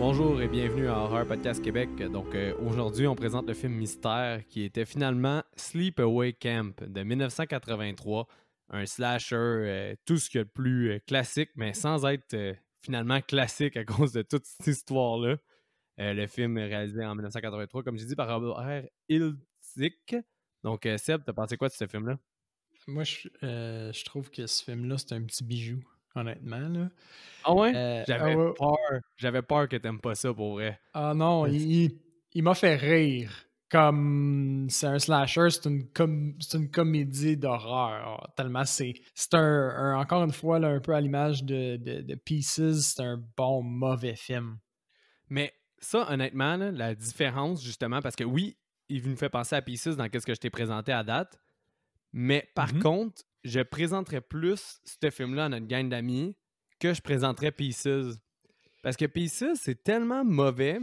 Bonjour et bienvenue à Horror Podcast Québec. Donc aujourd'hui, on présente le film Mystère qui était finalement Sleepaway Camp de 1983, un slasher, tout ce qu'il y a de plus classique, mais sans être finalement classique à cause de toute cette histoire-là. Le film est réalisé en 1983, comme j'ai dit, par Robert Hiltzik. Donc Seb, t'as pensé quoi de ce film-là? Moi, je trouve que ce film-là, c'est un petit bijou, honnêtement, là. Ah ouais? Ouais. J'avais peur que t'aimes pas ça pour vrai. Ah non, il m'a fait rire. Comme c'est un slasher, c'est une comédie d'horreur. Tellement c'est encore une fois, là, un peu à l'image de Pieces, c'est un bon, mauvais film. Mais ça, honnêtement, là, la différence, justement, parce que oui, il nous fait penser à Pieces dans ce que je t'ai présenté à date, mais par Mhm. contre, je présenterais plus ce film-là à notre gang d'amis que je présenterais Pieces. Parce que Pieces, c'est tellement mauvais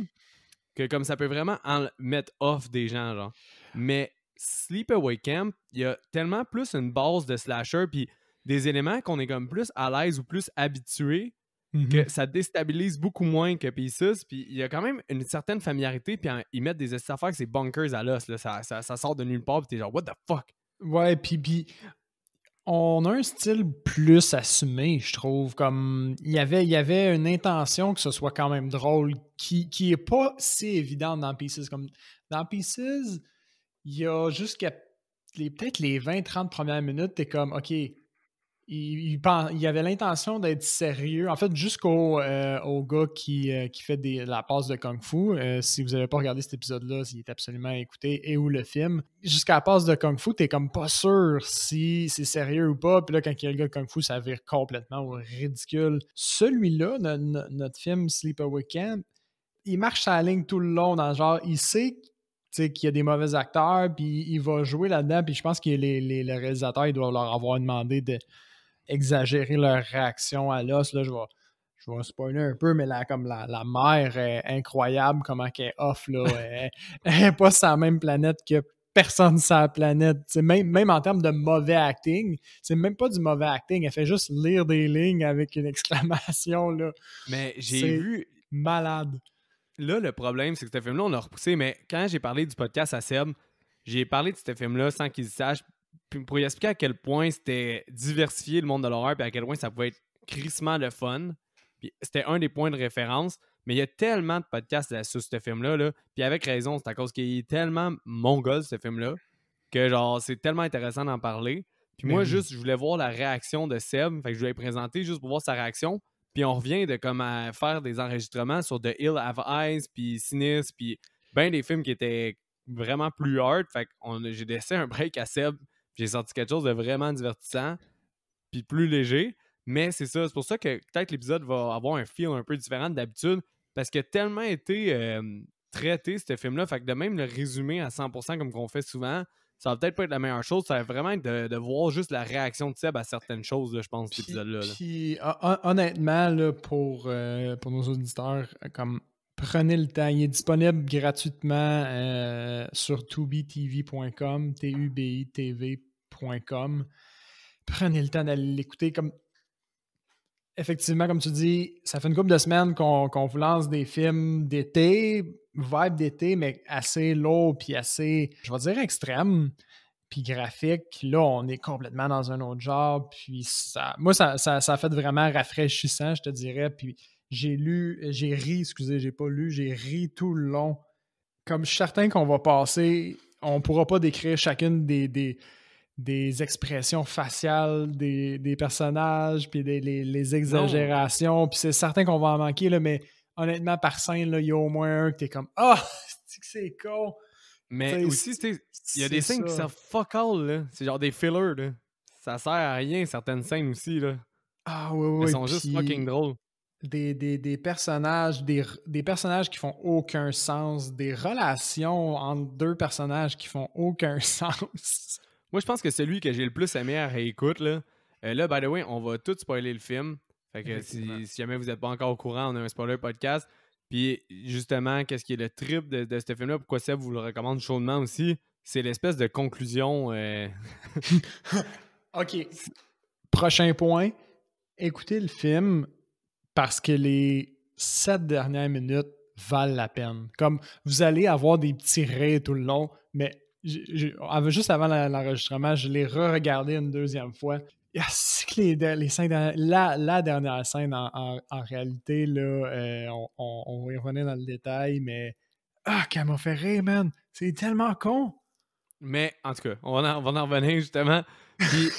que comme ça peut vraiment mettre off des gens, genre. Mais Sleepaway Camp, il y a tellement plus une base de slasher, puis des éléments qu'on est comme plus à l'aise ou plus habitué que Mhm. ça déstabilise beaucoup moins que Pieces. Puis il y a quand même une certaine familiarité. Puis ils mettent des affaires que c'est bunkers à l'os. Là. Ça sort de nulle part. Puis t'es genre, what the fuck? Ouais, puis on a un style plus assumé, je trouve. Comme il y avait une intention que ce soit quand même drôle, qui est pas si évidente dans Pieces. Comme dans Pieces, il y a jusqu'à peut-être les 20-30 premières minutes, t'es comme OK, il avait l'intention d'être sérieux. En fait, au gars qui fait la passe de Kung Fu. Si vous n'avez pas regardé cet épisode-là, il est absolument à écouter. Et ou le film. Jusqu'à la passe de Kung Fu, t'es comme pas sûr si c'est sérieux ou pas. Puis là, quand il y a le gars de Kung Fu, ça vire complètement ridicule. Celui-là, notre film Sleepaway Camp, il marche sa ligne tout le long dans le genre, il sait qu'il y a des mauvais acteurs, puis il va jouer là-dedans, puis je pense que les réalisateurs, ils doivent leur avoir demandé d'exagérer leur réaction à l'os. Là, je vais spoiler un peu, mais comme la mère est incroyable, comment qu'elle est off, là. Elle est pas sur la même planète que personne sur la planète. Même en termes de mauvais acting, c'est même pas du mauvais acting, elle fait juste lire des lignes avec une exclamation, là. Mais j'ai C'est vu. malade. Là, le problème, c'est que ce film-là, on l'a repoussé. Mais quand j'ai parlé du podcast à Seb, j'ai parlé de ce film-là sans qu'il sache. Puis pour lui expliquer à quel point c'était diversifié le monde de l'horreur. Puis à quel point ça pouvait être crissement le fun. Puis c'était un des points de référence. Mais il y a tellement de podcasts sur ce film-là. Là, puis avec raison, c'est à cause qu'il est tellement mongol, ce film-là, que genre, c'est tellement intéressant d'en parler. Puis Mais moi, oui. juste, je voulais voir la réaction de Seb. Fait que je lui ai présenté juste pour voir sa réaction. Puis on revient de comme à faire des enregistrements sur The Hill Have Eyes, puis Sinistre, puis ben des films qui étaient vraiment plus hard. Fait que j'ai laissé un break à Seb. Puis j'ai sorti quelque chose de vraiment divertissant, puis plus léger. Mais c'est ça, c'est pour ça que peut-être l'épisode va avoir un feel un peu différent d'habitude, parce qu'il a tellement été traité, ce film-là. Fait que de même le résumer à 100% comme qu'on fait souvent, ça va peut-être pas être la meilleure chose. Ça va vraiment être de voir juste la réaction de Seb à certaines choses, là, je pense, cet épisode-là. Là. Honnêtement, là, pour nos auditeurs, comme prenez le temps. Il est disponible gratuitement sur tubitv.com, tubitv.com. Prenez le temps d'aller l'écouter. Effectivement, comme tu dis, ça fait une couple de semaines qu'on vous lance des films d'été, vibe d'été, mais assez lourd puis assez, je vais dire, extrême puis graphique. Là, on est complètement dans un autre genre. Puis moi, ça a fait vraiment rafraîchissant, je te dirais. Puis j'ai ri, excusez, j'ai pas lu, j'ai ri tout le long. Comme je suis certain qu'on va passer, on pourra pas décrire chacune des expressions faciales des personnages, puis les Non, exagérations. Puis c'est certain qu'on va en manquer, là, mais honnêtement, par scène, il y a au moins un que t'es comme « Ah! C'est con! » mais Tu aussi, sais, il y a c'est des scènes qui ça. servent fuck all, là. C'est genre des fillers, là. Ça sert à rien, certaines scènes aussi, là. Ah oui, Elles oui, sont juste fucking puis drôles. des personnages, des personnages qui font aucun sens, des relations entre deux personnages qui font aucun sens. Moi, je pense que celui que j'ai le plus aimé à réécoute, là, by the way, on va tout spoiler le film. Fait que Effectivement. si jamais vous n'êtes pas encore au courant, on a un spoiler podcast. Puis justement, qu'est-ce qui est le trip de ce film-là, pourquoi Seb vous le recommande chaudement aussi, c'est l'espèce de conclusion. OK. Prochain point. Écoutez le film parce que 7 dernières minutes valent la peine. Comme vous allez avoir des petits raies tout le long, mais juste avant l'enregistrement, je l'ai re-regardé une deuxième fois. C'est que les scènes la dernière scène, en réalité, là, on va y revenir dans le détail, mais qu'elle m'a fait rire, man! C'est tellement con! Mais, en tout cas, on va en revenir, justement. Puis,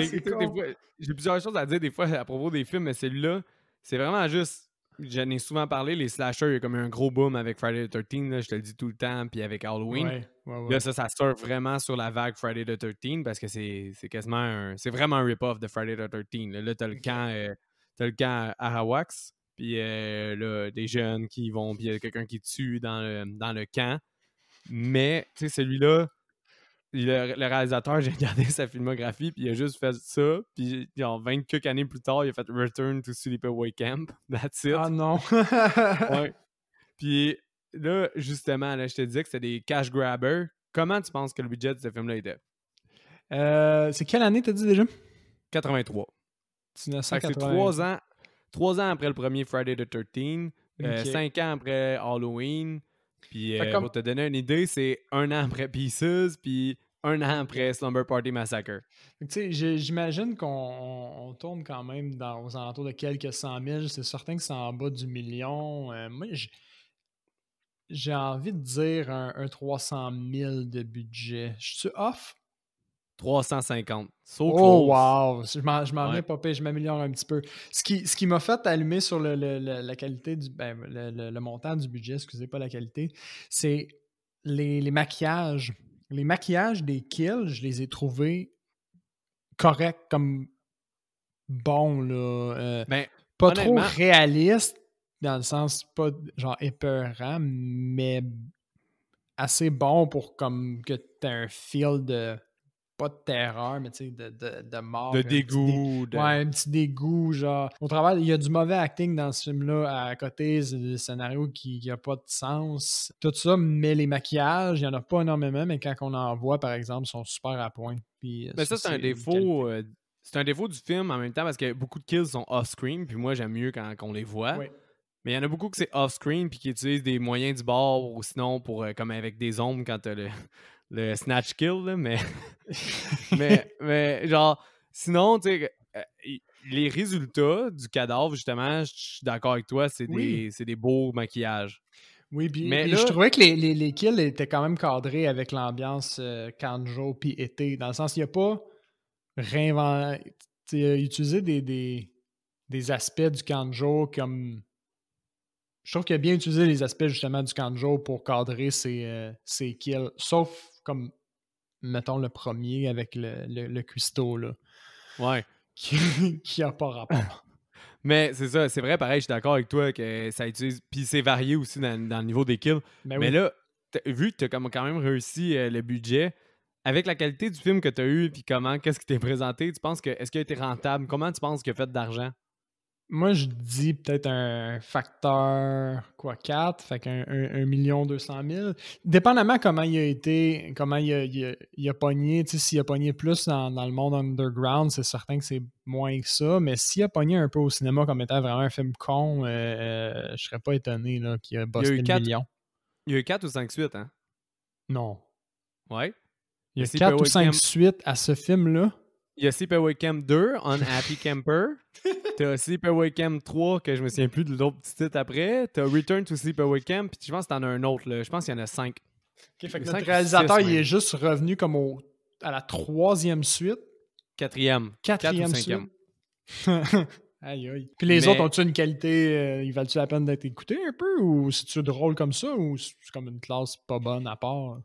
c'est con! des fois, j'ai plusieurs choses à dire, des fois, à propos des films, mais celui-là, c'est vraiment juste... J'en ai souvent parlé, les slashers, il y a comme un gros boom avec Friday the 13th, là, je te le dis tout le temps, puis avec Halloween. Ouais. Là, ça surfe vraiment sur la vague Friday the 13th parce que c'est quasiment c'est vraiment un rip-off de Friday the 13th. Là, t'as le camp Arawaks, puis là, des jeunes qui vont, puis il y a quelqu'un qui tue dans le camp. Mais, tu sais, celui-là, le réalisateur, j'ai regardé sa filmographie, puis il a juste fait ça, puis genre 20 quelques années plus tard, il a fait Return to Sleepaway Camp. That's it. Ah non! Ouais. Puis là, justement, là, je te disais que c'était des cash grabbers. Comment tu penses que le budget de ce film-là était? C'est quelle année, t'as dit déjà? 83. Fait que 1980. c'est 3 ans après le premier Friday the 13th, 5 ans après Halloween. Puis pour te donner une idée, c'est 1 an après Pieces, puis 1 an après Slumber Party Massacre. Tu sais, j'imagine qu'on tourne quand même aux alentours de quelques 100 000. C'est certain que c'est en bas du million. Moi, j'ai envie de dire un 300 000 de budget. Je suis off? 350. So close. Oh, wow! Je m'en viens Ouais. pas pire, je m'améliore un petit peu. Ce qui m'a fait allumer sur la qualité le montant du budget, excusez pas la qualité, c'est les maquillages. Les maquillages des kills, je les ai trouvés corrects, comme bons, là. Ben, Pas trop honnêtement, réalistes, dans le sens pas genre épeurant, mais assez bons pour comme que tu aies un feel de pas de terreur, mais tu sais, de mort. de Un petit dégoût. Ouais, un petit dégoût, genre. Au travail, il y a du mauvais acting dans ce film-là. À côté, c'est des scénarios qui n'a pas de sens. Tout ça, mais les maquillages, il n'y en a pas énormément, mais quand on en voit, par exemple, ils sont super à point. Puis, Mais ça, c'est un une défaut. qualité. C'est un défaut du film en même temps parce que beaucoup de kills sont off-screen, puis moi, j'aime mieux quand on les voit. Oui. Mais il y en a beaucoup que c'est off-screen puis qui utilisent des moyens du bord ou sinon pour comme avec des ombres quand t'as le snatch kill, là, mais genre, sinon, tu sais, les résultats du cadavre, justement, je suis d'accord avec toi, c'est Oui. des beaux maquillages. Oui, puis Mais je là, trouvais que les kills étaient quand même cadrés avec l'ambiance Kanjo puis été, dans le sens qu'il n'y a pas réinventé, utilisé des aspects du Kanjo comme... Je trouve qu'il a bien utilisé les aspects justement du Kanjo pour cadrer ses kills, sauf comme, mettons, le premier avec le cuistot, là, ouais. qui a pas rapport. Mais c'est ça, c'est vrai, pareil, je suis d'accord avec toi que ça utilise. Puis c'est varié aussi dans le niveau des kills. Mais Mais oui. là, vu que tu as quand même réussi le budget, avec la qualité du film que tu as eu, puis qu'est-ce qui t'est présenté, tu penses que est-ce qu'il a été rentable? Comment tu penses qu'il a fait d'argent? Moi, je dis peut-être un facteur 4, fait qu'un 1 200 000. Dépendamment comment il a été, comment il a pogné, tu sais, s'il a pogné plus dans le monde underground, c'est certain que c'est moins que ça, mais s'il a pogné un peu au cinéma comme étant vraiment un film con, je serais pas étonné là, qu'il a bossé le million. Il y a eu 4 ou 5 suites, hein? Non. Ouais. Il y a 4 ou 5 suites à ce film-là. Il y a Sleepaway Camp 2, Unhappy Camper. T'as Sleepaway Camp 3, que je me souviens plus de l'autre petit titre après. T'as Return to Sleepaway Camp, puis je pense que t'en as un autre, là. Je pense qu'il y en a 5. Okay, fait que notre réalisateur, il est juste revenu comme à la 3e suite. 4e. 4e suite. Aïe, aïe. Puis les autres, ont-tu une qualité, ils valent-tu la peine d'être écoutés un peu, ou c'est-tu drôle comme ça, ou c'est comme une classe pas bonne à part?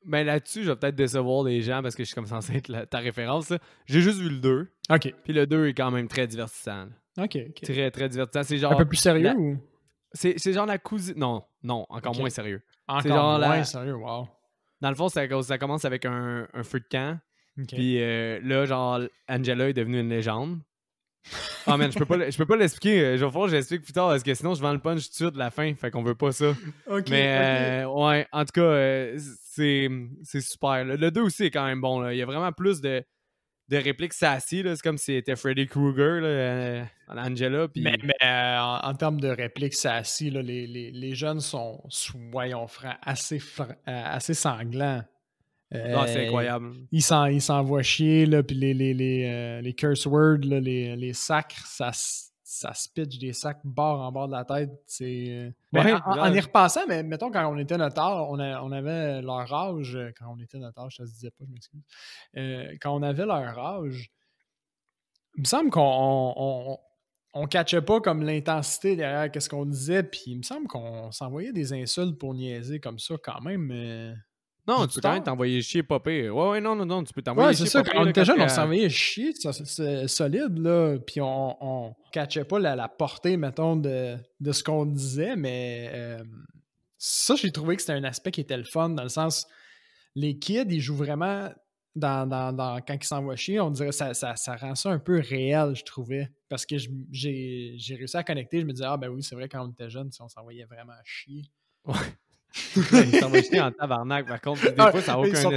Ben là-dessus, je vais peut-être décevoir les gens parce que je suis comme censé être ta référence. Là. J'ai juste vu le 2. OK. Puis le 2 est quand même très divertissant. Là. OK. Très, très divertissant. C'est genre... Un peu plus sérieux ou? C'est genre la cousine... Non, encore moins sérieux. Encore moins sérieux, wow. Dans le fond, ça commence avec un feu de camp. Okay. Puis là, genre, Angela est devenue une légende. Ah, man, je peux pas l'expliquer. Je vais falloir que j'explique plus tard parce que sinon, je vends le punch tout de suite de la fin. Fait qu'on veut pas ça. OK. Mais ouais, en tout cas, c'est super. Le 2 aussi est quand même bon. Là. Il y a vraiment plus de... de répliques sassy, là. C'est comme si c'était Freddy Krueger, là, Angela, puis... Mais en termes de répliques, c'est assis, là, les jeunes sont, soyons francs, assez sanglants. Ah, c'est incroyable. Ils s'envoient chier, là, puis les curse words, là, les sacres, ça se pitch des sacs bord en bord de la tête. En y repensant, mais mettons, quand on était notre âge, on avait leur âge. Quand on était notre âge, ça se disait pas, je m'excuse. Quand on avait leur âge, il me semble on catchait pas comme l'intensité derrière ce qu'on disait, puis il me semble qu'on s'envoyait des insultes pour niaiser comme ça quand même. Non, tu peux quand même t'envoyer chier pas pire. Ouais, non, tu peux t'envoyer chier c'est ça, pas quand on pire, était jeunes, on quand- s'envoyait chier, c'est solide, là, puis on catchait pas la portée, mettons, de ce qu'on disait, mais ça, j'ai trouvé que c'était un aspect qui était le fun, dans le sens, les kids, ils jouent vraiment quand ils s'envoient chier, on dirait que ça rend ça un peu réel, je trouvais. Parce que j'ai réussi à connecter, je me disais, ah ben oui, c'est vrai, quand on était jeunes, on s'envoyait vraiment chier. Ouais. Ils s'envoient chier en tabarnak, par contre. Des fois, ça n'a aucun sens.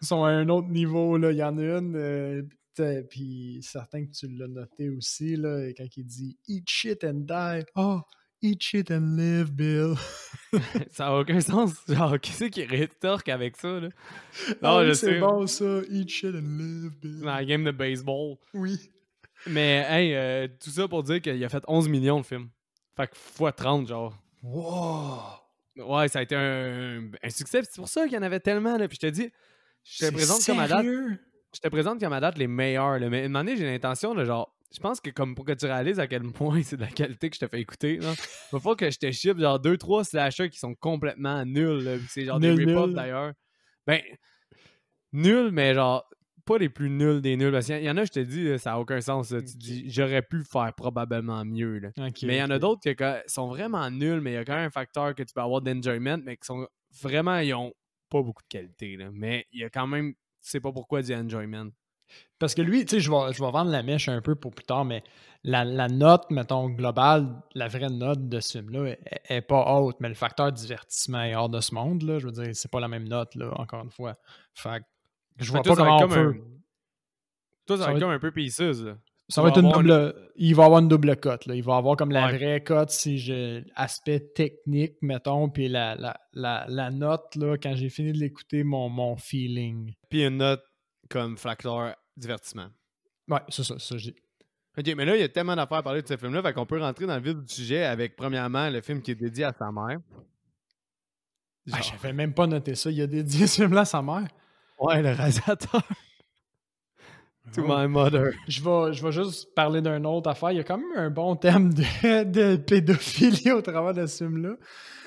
Ils sont à un autre niveau, là. Il y en a une, puis certain que tu l'as noté aussi, là, quand il dit « Eat shit and die ». Oh, eat shit and live, Bill. Ça n'a aucun sens. Genre, qui c'est qui rétorque avec ça, là? Non, oui, c'est bon, ça. Eat shit and live, Bill. Dans la game de baseball. Oui. Mais, hey, tout ça pour dire qu'il a fait 11 millions de films. Fait que fois 30, genre. Wow! Ouais, ça a été un succès. C'est pour ça qu'il y en avait tellement, là. Puis je te dis, je te présente comme à date. Je te présente comme à date les meilleurs, là. Mais une année, j'ai l'intention de genre. Je pense que comme pour que tu réalises à quel point c'est de la qualité que je te fais écouter, là, il va falloir que je te ship genre 2-3 slashers qui sont complètement nuls, là. C'est genre des rip-offs d'ailleurs. Ben, nuls, mais genre pas les plus nuls des nuls. Parce qu'il y en a, je te dis, là, ça n'a aucun sens. Là. Tu dis, j'aurais pu faire probablement mieux. Là. Mais il y en a d'autres qui sont vraiment nuls, mais il y a quand même un facteur que tu peux avoir d'enjoyment, mais qui sont vraiment, ils ont pas beaucoup de qualité. Là. Mais il y a quand même, tu sais pas pourquoi du enjoyment. Parce que lui, tu sais, je vais vendre la mèche un peu pour plus tard, mais la note, mettons, globale, la vraie note de ce film-là est pas haute, mais le facteur divertissement est hors de ce monde, là. Je veux dire, c'est pas la même note, là, encore une fois. Fait que je vois pas comment on peut... Toi, ça va être comme un peu pieces, là. Ça va être une double... Il va avoir une double cote, là. Il va avoir comme la vraie cote si j'ai aspect technique, mettons, puis la note, là, quand j'ai fini de l'écouter, mon feeling. Puis une note comme facteur divertissement. Ouais, c'est ça, je dis. OK, mais là, il y a tellement d'affaires à parler de ce film-là, fait qu'on peut rentrer dans le vif du sujet avec, premièrement, le film qui est dédié à sa mère. Genre... Ah, j'avais même pas noté ça. Il a dédié ce film-là à sa mère. Ouais, le réalisateur. To my mother. Je vais juste parler d'une autre affaire. Il y a quand même un bon thème de pédophilie au travers de ce film-là.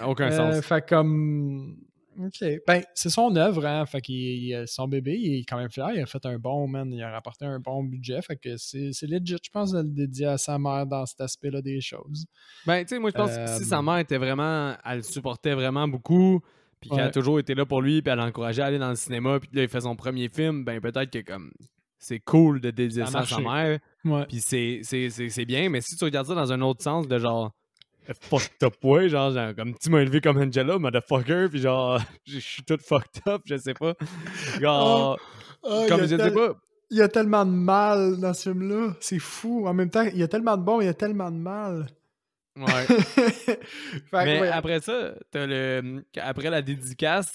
Aucun sens. Fait comme... OK. Ben, c'est son œuvre, hein. Fait qu'il son bébé, il est quand même fier. Il a fait un bon, man. Il a rapporté un bon budget. Fait que c'est legit, je pense, de le dédier à sa mère dans cet aspect-là des choses. Ben, tu sais, moi, je pense que si sa mère était vraiment... Elle le supportait vraiment beaucoup, puis qu'elle a toujours été là pour lui, puis elle l'encourageait à aller dans le cinéma, puis là, il fait son premier film, ben peut-être que comme... C'est cool de dédier ça à sa mère. Ouais. Puis c'est bien, mais si tu regardes ça dans un autre sens, de genre... fucked up way, genre comme tu m'as élevé comme Angela, motherfucker, puis genre je suis tout fucked up, je sais pas. Genre comme je sais pas. Il y a tellement de mal dans ce film-là, c'est fou. En même temps, il y a tellement de bon, il y a tellement de mal. Ouais. Mais après ça, après la dédicace,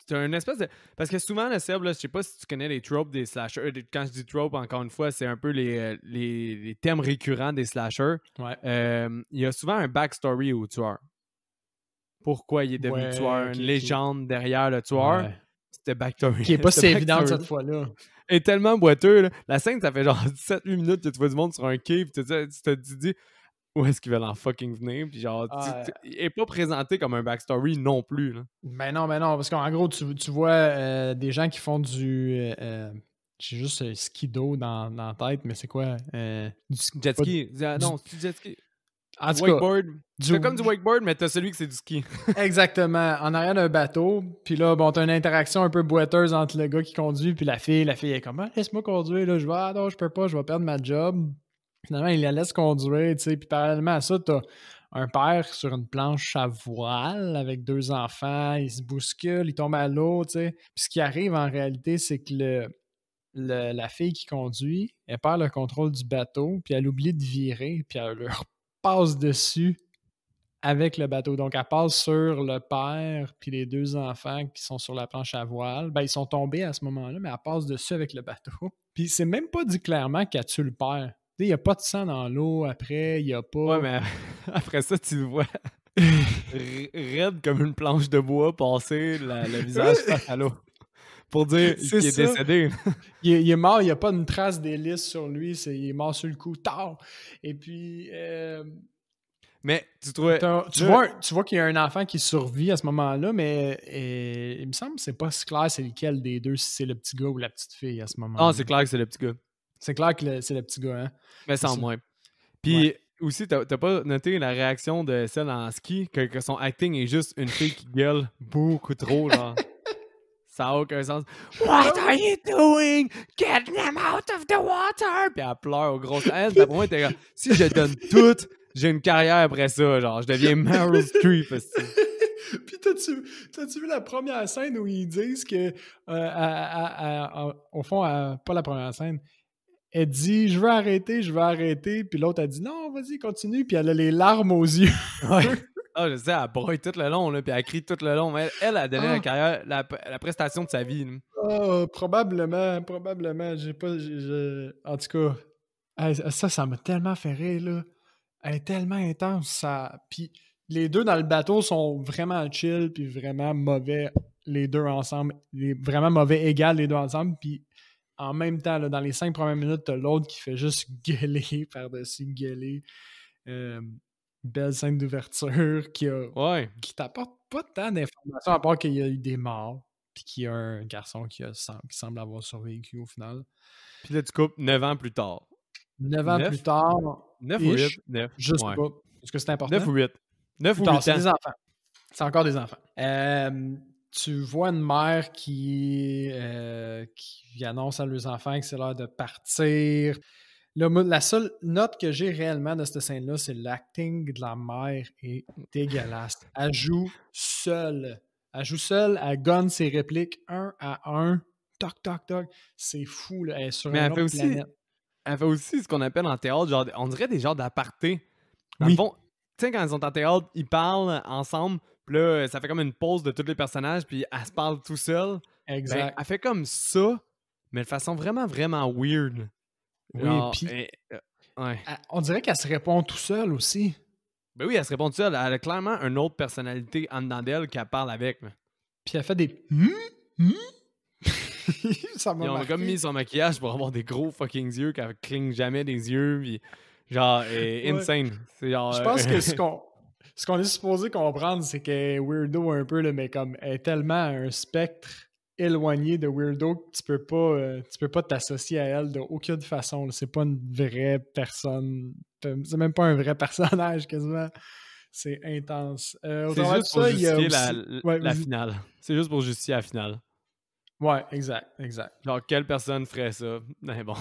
t'as une espèce de... Parce que souvent, le Seb, là, je sais pas si tu connais les tropes des slashers. Quand je dis tropes, encore une fois, c'est un peu les thèmes récurrents des slashers. Ouais. Il y a souvent un backstory au tueur. Pourquoi il est devenu tueur. Une légende derrière le tueur. Ouais. C'était backstory. Qui est pas si évident cette fois-là. Et tellement boiteux. Là. La scène, ça fait genre 17-8 minutes que tu vois du monde sur un quai, puis tu te dis... Où est-ce qu'ils veulent en fucking venir? Puis genre, il est pas présenté comme un backstory non plus. Là. Ben non, parce qu'en gros, tu vois des gens qui font du... j'ai juste ski d'eau dans la tête, mais c'est quoi? Du jet ski. Non, c'est du jet ski. En tout wakeboard. C'est comme du wakeboard, mais t'as celui que c'est du ski. Exactement. En arrière d'un bateau. Puis là, bon, t'as une interaction un peu boiteuse entre le gars qui conduit puis la fille. La fille est comme, laisse-moi conduire. Là, je vais, non, je peux pas, je vais perdre ma job. Finalement, il la laisse conduire, tu sais. Puis parallèlement à ça, t'as un père sur une planche à voile avec 2 enfants. Il se bouscule, il tombe à l'eau, tu sais. Puis ce qui arrive en réalité, c'est que la fille qui conduit, elle perd le contrôle du bateau, puis elle oublie de virer, puis elle leur passe dessus avec le bateau. Donc, elle passe sur le père puis les 2 enfants qui sont sur la planche à voile. Ben, ils sont tombés à ce moment-là, mais elle passe dessus avec le bateau. Puis c'est même pas dit clairement qu'elle tue le père. Il n'y a pas de sang dans l'eau après, il n'y a pas... Ouais, mais après ça, tu le vois raide comme une planche de bois passer le visage face à l'eau. Pour dire qu'il est décédé. Il est mort, il n'y a pas une trace d'hélice sur lui, il est mort sur le coup, tard. Et puis... Mais tu trouvais... Tu vois qu'il y a un enfant qui survit à ce moment-là, mais il me semble que c'est pas si clair c'est lequel des deux, si c'est le petit gars ou la petite fille à ce moment-là. Ah, c'est clair que c'est le petit gars. C'est clair que c'est le petit gars, hein? Mais sans moins. Puis aussi, t'as pas noté la réaction de celle en ski, que son acting est juste une fille qui gueule beaucoup trop, genre. Ça n'a aucun sens. What are you doing? Get them out of the water! Puis elle pleure au gros. Elle, pour moi, t'es comme, si je donne tout, j'ai une carrière après ça. Genre, je deviens Meryl Streep. Puis t'as-tu vu la première scène où ils disent que, au fond, pas la première scène, elle dit « Je veux arrêter », puis l'autre a dit « Non, vas-y, continue », puis elle a les larmes aux yeux. Ouais. Ah, je sais, elle broye tout le long, là, puis elle crie tout le long. Mais elle a donné la carrière, la prestation de sa vie. Probablement. J'ai pas... En tout cas, ça m'a tellement fait rire, là. Elle est tellement intense, ça. Puis les deux dans le bateau sont vraiment chill, puis vraiment mauvais, les deux ensemble. Vraiment mauvais égal, les deux ensemble. Puis en même temps, là, dans les 5 premières minutes, t'as l'autre qui fait juste gueuler par-dessus gueuler. Belle scène d'ouverture qui t'apporte pas tant d'informations à part qu'il y a eu des morts, puis qu'il y a un garçon qui semble avoir survécu au final. Puis là, tu coupes 9 ans plus tard. 9 ans plus tard. 9 ou 8? 9. Je sais pas. Est-ce que c'est important? 9 ou 8. 9 ou 8 ans. C'est des enfants. C'est encore des enfants. Tu vois une mère qui annonce à leurs enfants que c'est l'heure de partir. Là, la seule note que j'ai réellement de cette scène-là, c'est l'acting de la mère est dégueulasse. Elle joue seule. Elle gonne ses répliques 1 à 1. Toc, toc, toc. C'est fou, là. Elle est sur une autre planète. Elle fait aussi ce qu'on appelle en théâtre, genre, on dirait des genres d'apartés. Dans oui. le fond, tu sais, quand ils sont en théâtre, ils parlent ensemble, puis là, ça fait comme une pause de tous les personnages, puis elle se parle tout seul. Exact. Ben, elle fait comme ça, mais de façon vraiment, vraiment weird. Oui, puis on dirait qu'elle se répond tout seule aussi. Ben oui, elle se répond tout seule. Elle a clairement une autre personnalité en dedans d'elle qu'elle parle avec. Puis elle fait des ça m'a Ils ont comme mis son maquillage pour avoir des gros fucking yeux qu'elle cligne jamais des yeux. Puis genre, insane. C'est genre, je pense que ce qu'on est supposé comprendre, c'est qu'elle est weirdo un peu, là, mais comme elle est tellement un spectre éloigné de weirdo que tu peux pas t'associer à elle d'aucune façon. Là. C'est pas une vraie personne. C'est même pas un vrai personnage quasiment. C'est intense. C'est juste pour justifier la finale. C'est juste pour justifier la finale. Ouais, exact. Genre, quelle personne ferait ça? Mais bon.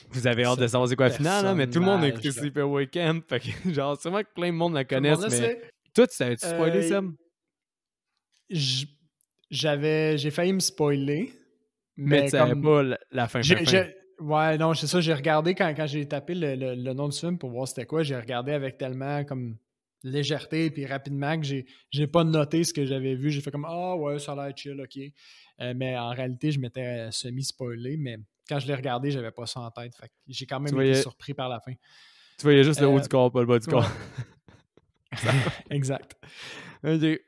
Vous avez hâte de savoir c'est quoi la finale, hein? Mais tout le monde a écouté Sleepaway Weekend. Fait que, genre, sûrement que plein de monde la connaissent, mais... Toi, tu savais-tu spoiler, Sam? J'ai failli me spoiler. Mais tu savais pas la fin. Ouais, non, c'est ça. J'ai regardé quand j'ai tapé le nom du film pour voir c'était quoi. J'ai regardé avec tellement comme légèreté et puis rapidement que j'ai pas noté ce que j'avais vu. J'ai fait comme « Ah ouais, ça a l'air chill, ok. » Mais en réalité, je m'étais semi-spoilé. Mais quand je l'ai regardé, j'avais pas ça en tête. Fait que j'ai quand même été surpris par la fin. Tu voyais juste le haut du corps, pas le bas du corps. Exact. Ok.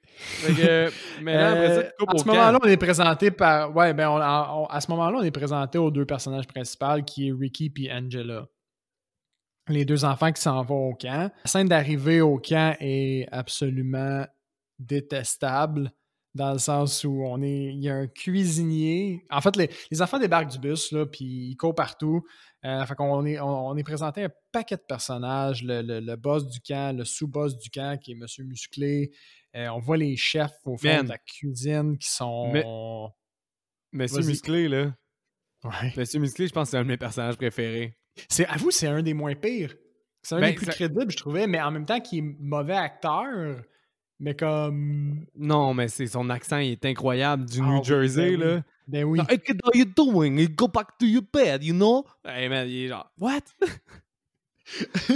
Mais là, après ça, tu coupes au camp. À ce moment-là, on est présenté par... Ouais, ben à ce moment-là, on est présenté aux deux personnages principaux qui est Ricky et Angela. Les deux enfants qui s'en vont au camp. La scène d'arrivée au camp est absolument détestable dans le sens où il y a un cuisinier. En fait, les enfants débarquent du bus, là, puis ils courent partout. Fait qu'on est présenté un paquet de personnages. Le boss du camp, le sous-boss du camp qui est Monsieur Musclé. On voit les chefs au fond de la cuisine qui sont... Monsieur Musclé, là. Ouais. Monsieur Musclé, je pense que c'est un de mes personnages préférés. Avoue, c'est un des moins pires. C'est un des plus crédibles, je trouvais, mais en même temps, qui est mauvais acteur, Mais comme... Non, mais son accent il est incroyable du Ah New oui, Jersey, ben oui. là. Ben oui. Hey, kid, how you doing? You go back to your bed, you know? Hey, man, il est genre, what?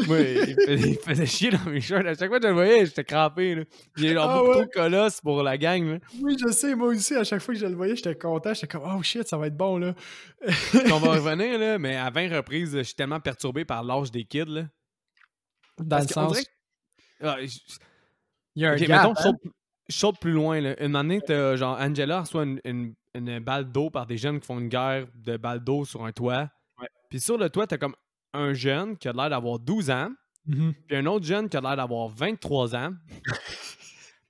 Moi, il faisait chier dans mes shorts. À chaque fois que je le voyais, j'étais crampé, là. J'ai genre Ah beaucoup ouais? trop de colosse pour la gang, là. Oui, je sais, moi aussi, à chaque fois que je le voyais, j'étais content. J'étais comme, oh shit, ça va être bon, là. Puis on va revenir, là, mais à 20 reprises, je suis tellement perturbé par l'âge des kids, là. Dans Parce le qu'on dirait sens, que... Ah, il y a un ok, gap, mettons, hein? je saute plus loin, là. Une année, t'as genre Angela reçoit une balle d'eau par des jeunes qui font une guerre de balles d'eau sur un toit. Ouais. Puis sur le toit, t'as comme un jeune qui a l'air d'avoir 12 ans, Mhm. puis un autre jeune qui a l'air d'avoir 23 ans.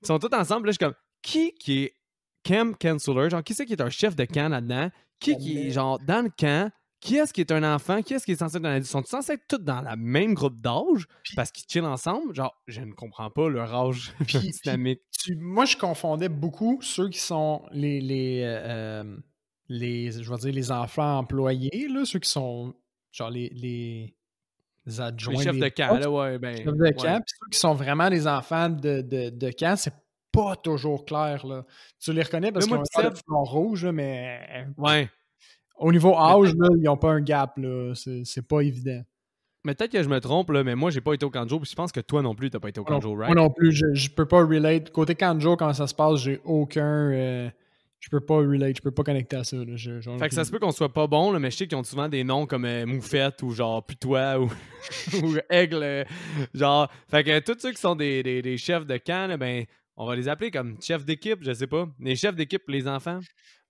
Ils sont tous ensemble, là, je suis comme, qui est camp counselor? Genre, qui c'est qui est un chef de camp là-dedans? Qui est, genre, dans le camp? Qui est-ce qui est un enfant? Qui est-ce qui est censé être un adulte? Sont-ils censés être tous dans la même groupe d'âge parce qu'ils chillent ensemble? Genre, je ne comprends pas leur âge dynamique. Moi, je confondais beaucoup ceux qui sont je vais dire les enfants employés, là, ceux qui sont genre les adjoints, Les chefs de camp, boss, là, ouais, les ben, chefs de camp, puis ceux qui sont vraiment les enfants de camp, c'est pas toujours clair, là. Tu les reconnais parce Là, qu'ils moi, ont pis un Seb, front rouge, là, mais ouais. au niveau Mais âge, là, ils ont pas un gap, là. C'est pas évident. Mais peut-être que je me trompe, là, mais moi, j'ai pas été au Kanjo, puis je pense que toi non plus, t'as pas été au Kanjo, Moi right? non plus, je peux pas relate. Côté Kanjo, comment ça se passe, j'ai aucun... je peux pas relate, je peux pas connecter à ça. Là. Fait que ça se peut qu'on soit pas bon, là, mais je sais qu'ils ont souvent des noms comme Moufette ou genre Putois ou, ou Aigle. Genre, fait que tous ceux qui sont des chefs de camp, là, ben, on va les appeler comme chefs d'équipe, je sais pas. Les chefs d'équipe, les enfants.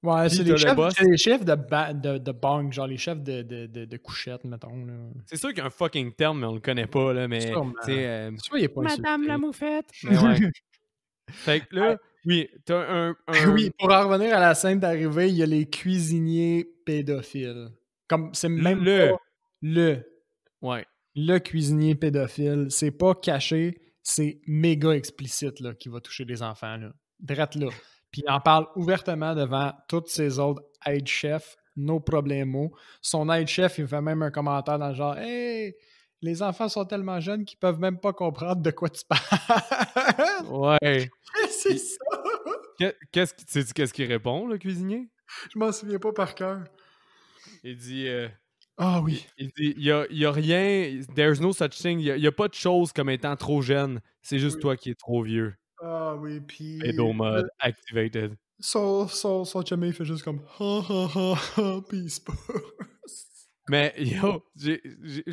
Ouais, Puis c'est t'as le boss. les chefs de bang, genre les chefs de couchette, mettons. Là. C'est sûr qu'il y a un fucking terme, mais on le connaît pas, là, mais Sûrement. c'est Sûr, il est pas Madame la insulté. Moufette. Mais ouais. Fait que là, oui, t'as un... Oui, pour en revenir à la scène d'arrivée, il y a les cuisiniers pédophiles. Comme, c'est même pas Ouais. le cuisinier pédophile. C'est pas caché, c'est méga explicite là, qui va toucher les enfants. Là. Drette là. Puis il en parle ouvertement devant tous ses autres aide-chefs, no problemo. Son aide-chef, il fait même un commentaire dans le genre « Hey, les enfants sont tellement jeunes qu'ils peuvent même pas comprendre de quoi tu parles. » Ouais. C'est ça! Qu'est-ce qu'il répond, le cuisinier? Je m'en souviens pas par cœur. Il dit... Ah oui. Il dit, il y a rien, there's no such thing, il y a pas de chose comme étant trop jeune, c'est juste toi qui es trop vieux. Ah oui, puis... Pedo mode activated. Son chumé, il fait juste comme « Ha ha ha ha » puis il se passe. Mais yo,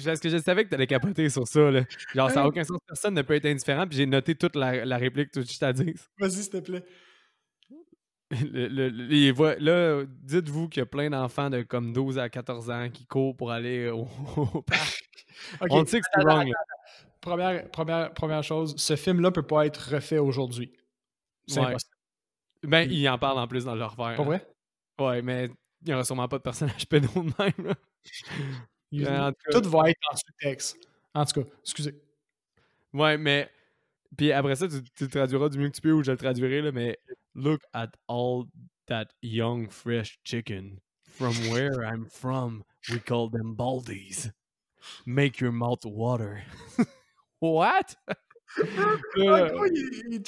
parce que je savais que t'allais capoter sur ça, là. Genre, ça n'a aucun sens, personne ne peut être indifférent, puis j'ai noté toute la réplique, tout ce que je t'ai dit. Vas-y, s'il te plaît. Là, dites-vous qu'il y a plein d'enfants de comme 12 à 14 ans qui courent pour aller au parc. Okay. On sait que c'est wrong, là. Première chose, ce film-là peut pas être refait aujourd'hui. C'est impossible. Ben, il en parle en plus dans leur verre. Pas vrai? Ouais, mais il n'y aura sûrement pas de personnage pédo de même, là. Tout va être en sous-texte. En tout cas, excusez. Ouais, mais... Puis après ça, tu le traduiras du mieux que tu peux ou je le traduirai, là, mais... Look at all that young, fresh chicken. From where I'm from, we call them baldies. Make your mouth water. What? Il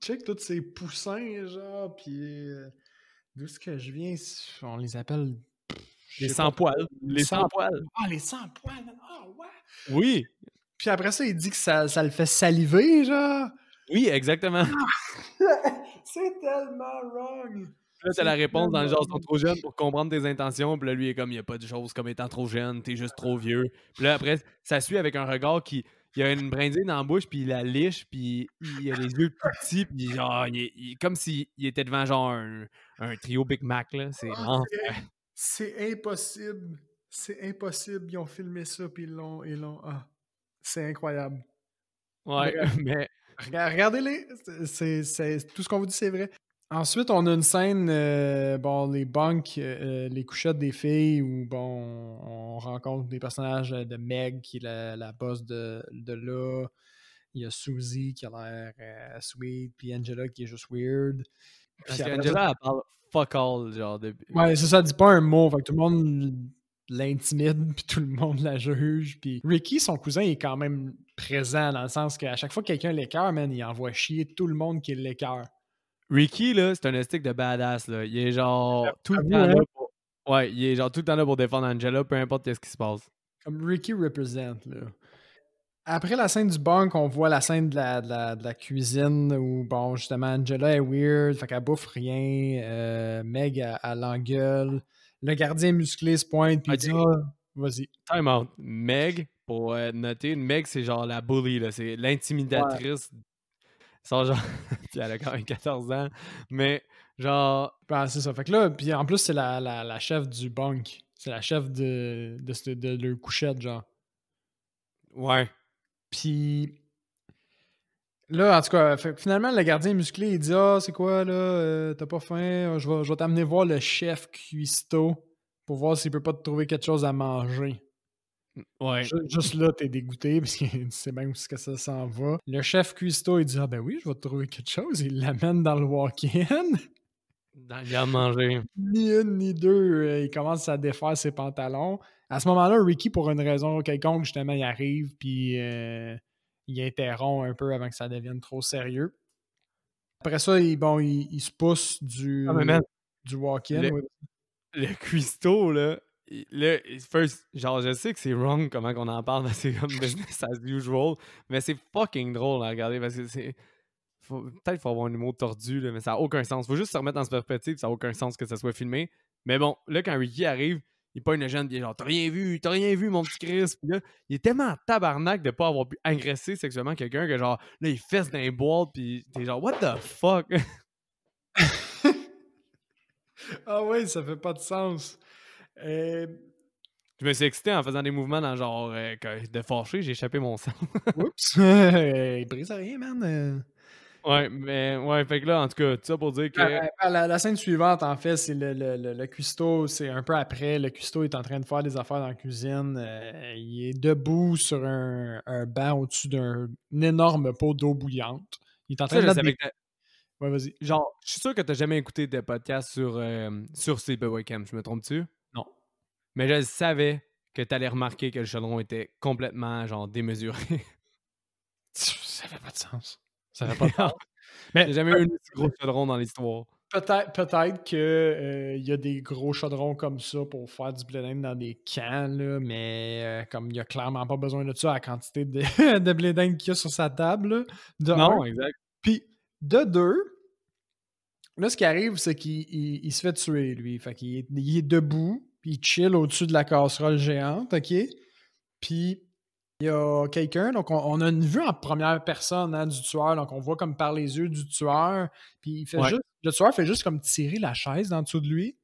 check tous ces poussins, genre, puis... D'où est-ce que je viens? On les appelle... Les sans-poils. Les sans-poils. Ah, les sans-poils! Ah, ouais! Oui! Puis après ça, il dit que ça le fait saliver, genre! Oui, exactement. C'est tellement wrong! Là, t'as la réponse dans le genre, ils sont trop jeunes pour comprendre tes intentions. Puis là, lui, il est comme, il n'y a pas de chose comme étant trop jeune, t'es juste trop vieux. Puis là, après, ça suit avec un regard qui... Il a une brindille dans la bouche, puis il la liche, puis il a les yeux plus petits, puis genre, comme s'il était devant genre un trio Big Mac, là. C'est l'enfer. C'est impossible. C'est impossible. Ils ont filmé ça, puis ils l'ont... Ah, c'est incroyable. Ouais, mais... Regardez-les. C'est tout ce qu'on vous dit, c'est vrai. Ensuite, on a une scène, les bunks, les couchettes des filles, où, on rencontre des personnages de Meg, qui est la boss de là. Il y a Suzy, qui a l'air sweet, puis Angela, qui est juste weird. Parce qu'Angela, elle parle fuck all, genre, de... Ouais, c'est ça, elle dit pas un mot, fait que tout le monde l'intimide, puis tout le monde la juge, puis Ricky, son cousin, il est quand même présent, dans le sens qu'à chaque fois que quelqu'un l'écœure, man, il envoie chier tout le monde qui l'écœure. Ricky, là, c'est un estique de badass, là. Il est genre tout le J'avoue, temps hein? là pour... Ouais, il est genre tout le temps là pour défendre Angela, peu importe qu'est-ce qui se passe. Comme Ricky represent, là. Après la scène du bunk, on voit la scène de la cuisine où, bon, justement, Angela est weird, fait qu'elle bouffe rien. Meg, elle l'engueule. Le gardien musclé se pointe, puis il dit Ok, ah, vas-y. time out. Meg, pour noter, Meg, c'est genre la bully, là. C'est Ouais. l'intimidatrice. Genre... Puis elle a quand même 14 ans. Mais genre... Ben, c'est ça. Fait que là, puis en plus, c'est la chef du bunk. C'est la chef de leur couchette, genre. Ouais. Puis là, en tout cas, fait que finalement, le gardien musclé, il dit ah, c'est quoi, là, t'as pas faim? Je vais t'amener voir le chef cuistot pour voir s'il peut pas te trouver quelque chose à manger. Ouais. Juste là, t'es dégoûté parce que tu sais même où est-ce que ça s'en va. Le chef cuistot, il dit ah, ben oui, je vais te trouver quelque chose. Il l'amène dans le walk-in. Dans le garde-manger. Ni une ni deux, il commence à défaire ses pantalons. À ce moment-là, Ricky, pour une raison quelconque, justement, il arrive, puis il interrompt un peu avant que ça devienne trop sérieux. Après ça, il se pousse Ah, mais man, du walk-in. le, Oui. le cuistot, là, là, first, genre, je sais que c'est wrong comment qu'on en parle, parce que c'est comme business as usual, mais c'est fucking drôle à regarder, parce que c'est... Peut-être qu'il faut avoir un humour tordu, là, mais ça n'a aucun sens. Faut juste se remettre dans cette perspective, ça n'a aucun sens que ça soit filmé. Mais bon, là, quand Ricky arrive, il pogne le jeune, il est genre, t'as rien vu, mon petit Chris. Puis là, il est tellement en tabarnak de pas avoir pu agresser sexuellement quelqu'un que genre, là, il fesse dans les boîtes, puis t'es genre, what the fuck? Ah oui, ça fait pas de sens. Euh, Je me suis excité en faisant des mouvements dans genre, de fâché, j'ai échappé mon sang. Oups! Il brise rien, man. Ouais, mais ouais, fait que là, en tout cas, tout ça pour dire que. La scène suivante, en fait, c'est le cuistot, c'est un peu après. Le cuistot est en train de faire des affaires dans la cuisine. Il est debout sur un banc au-dessus d'un énorme pot d'eau bouillante. Il est en train Ça, de je mettre savais des. que. Ouais, vas-y. Genre, je suis sûr que t'as jamais écouté des podcasts sur Sleepaway Camp, je me trompe-tu? Non. Mais je savais que t'allais remarquer que le chaudron était complètement, genre, démesuré. Ça fait pas de sens. Ça fait pas de sens. Il n'y Mais a jamais eu un aussi gros chaudron dans l'histoire. peut-être que il y a des gros chaudrons comme ça pour faire du blé d'Inde dans des camps, là, mais comme il y a clairement pas besoin de ça à la quantité de, de blé d'Inde qu'il y a sur sa table, là, de un. Non, exact. Puis de deux, là, ce qui arrive, c'est qu'il se fait tuer, lui. Fait qu'il il est debout, puis il chill au-dessus de la casserole géante, OK? Puis il y a quelqu'un, donc on a une vue en première personne, hein, du tueur, donc on voit comme par les yeux du tueur, puis Ouais. le tueur fait juste comme tirer la chaise en dessous de lui,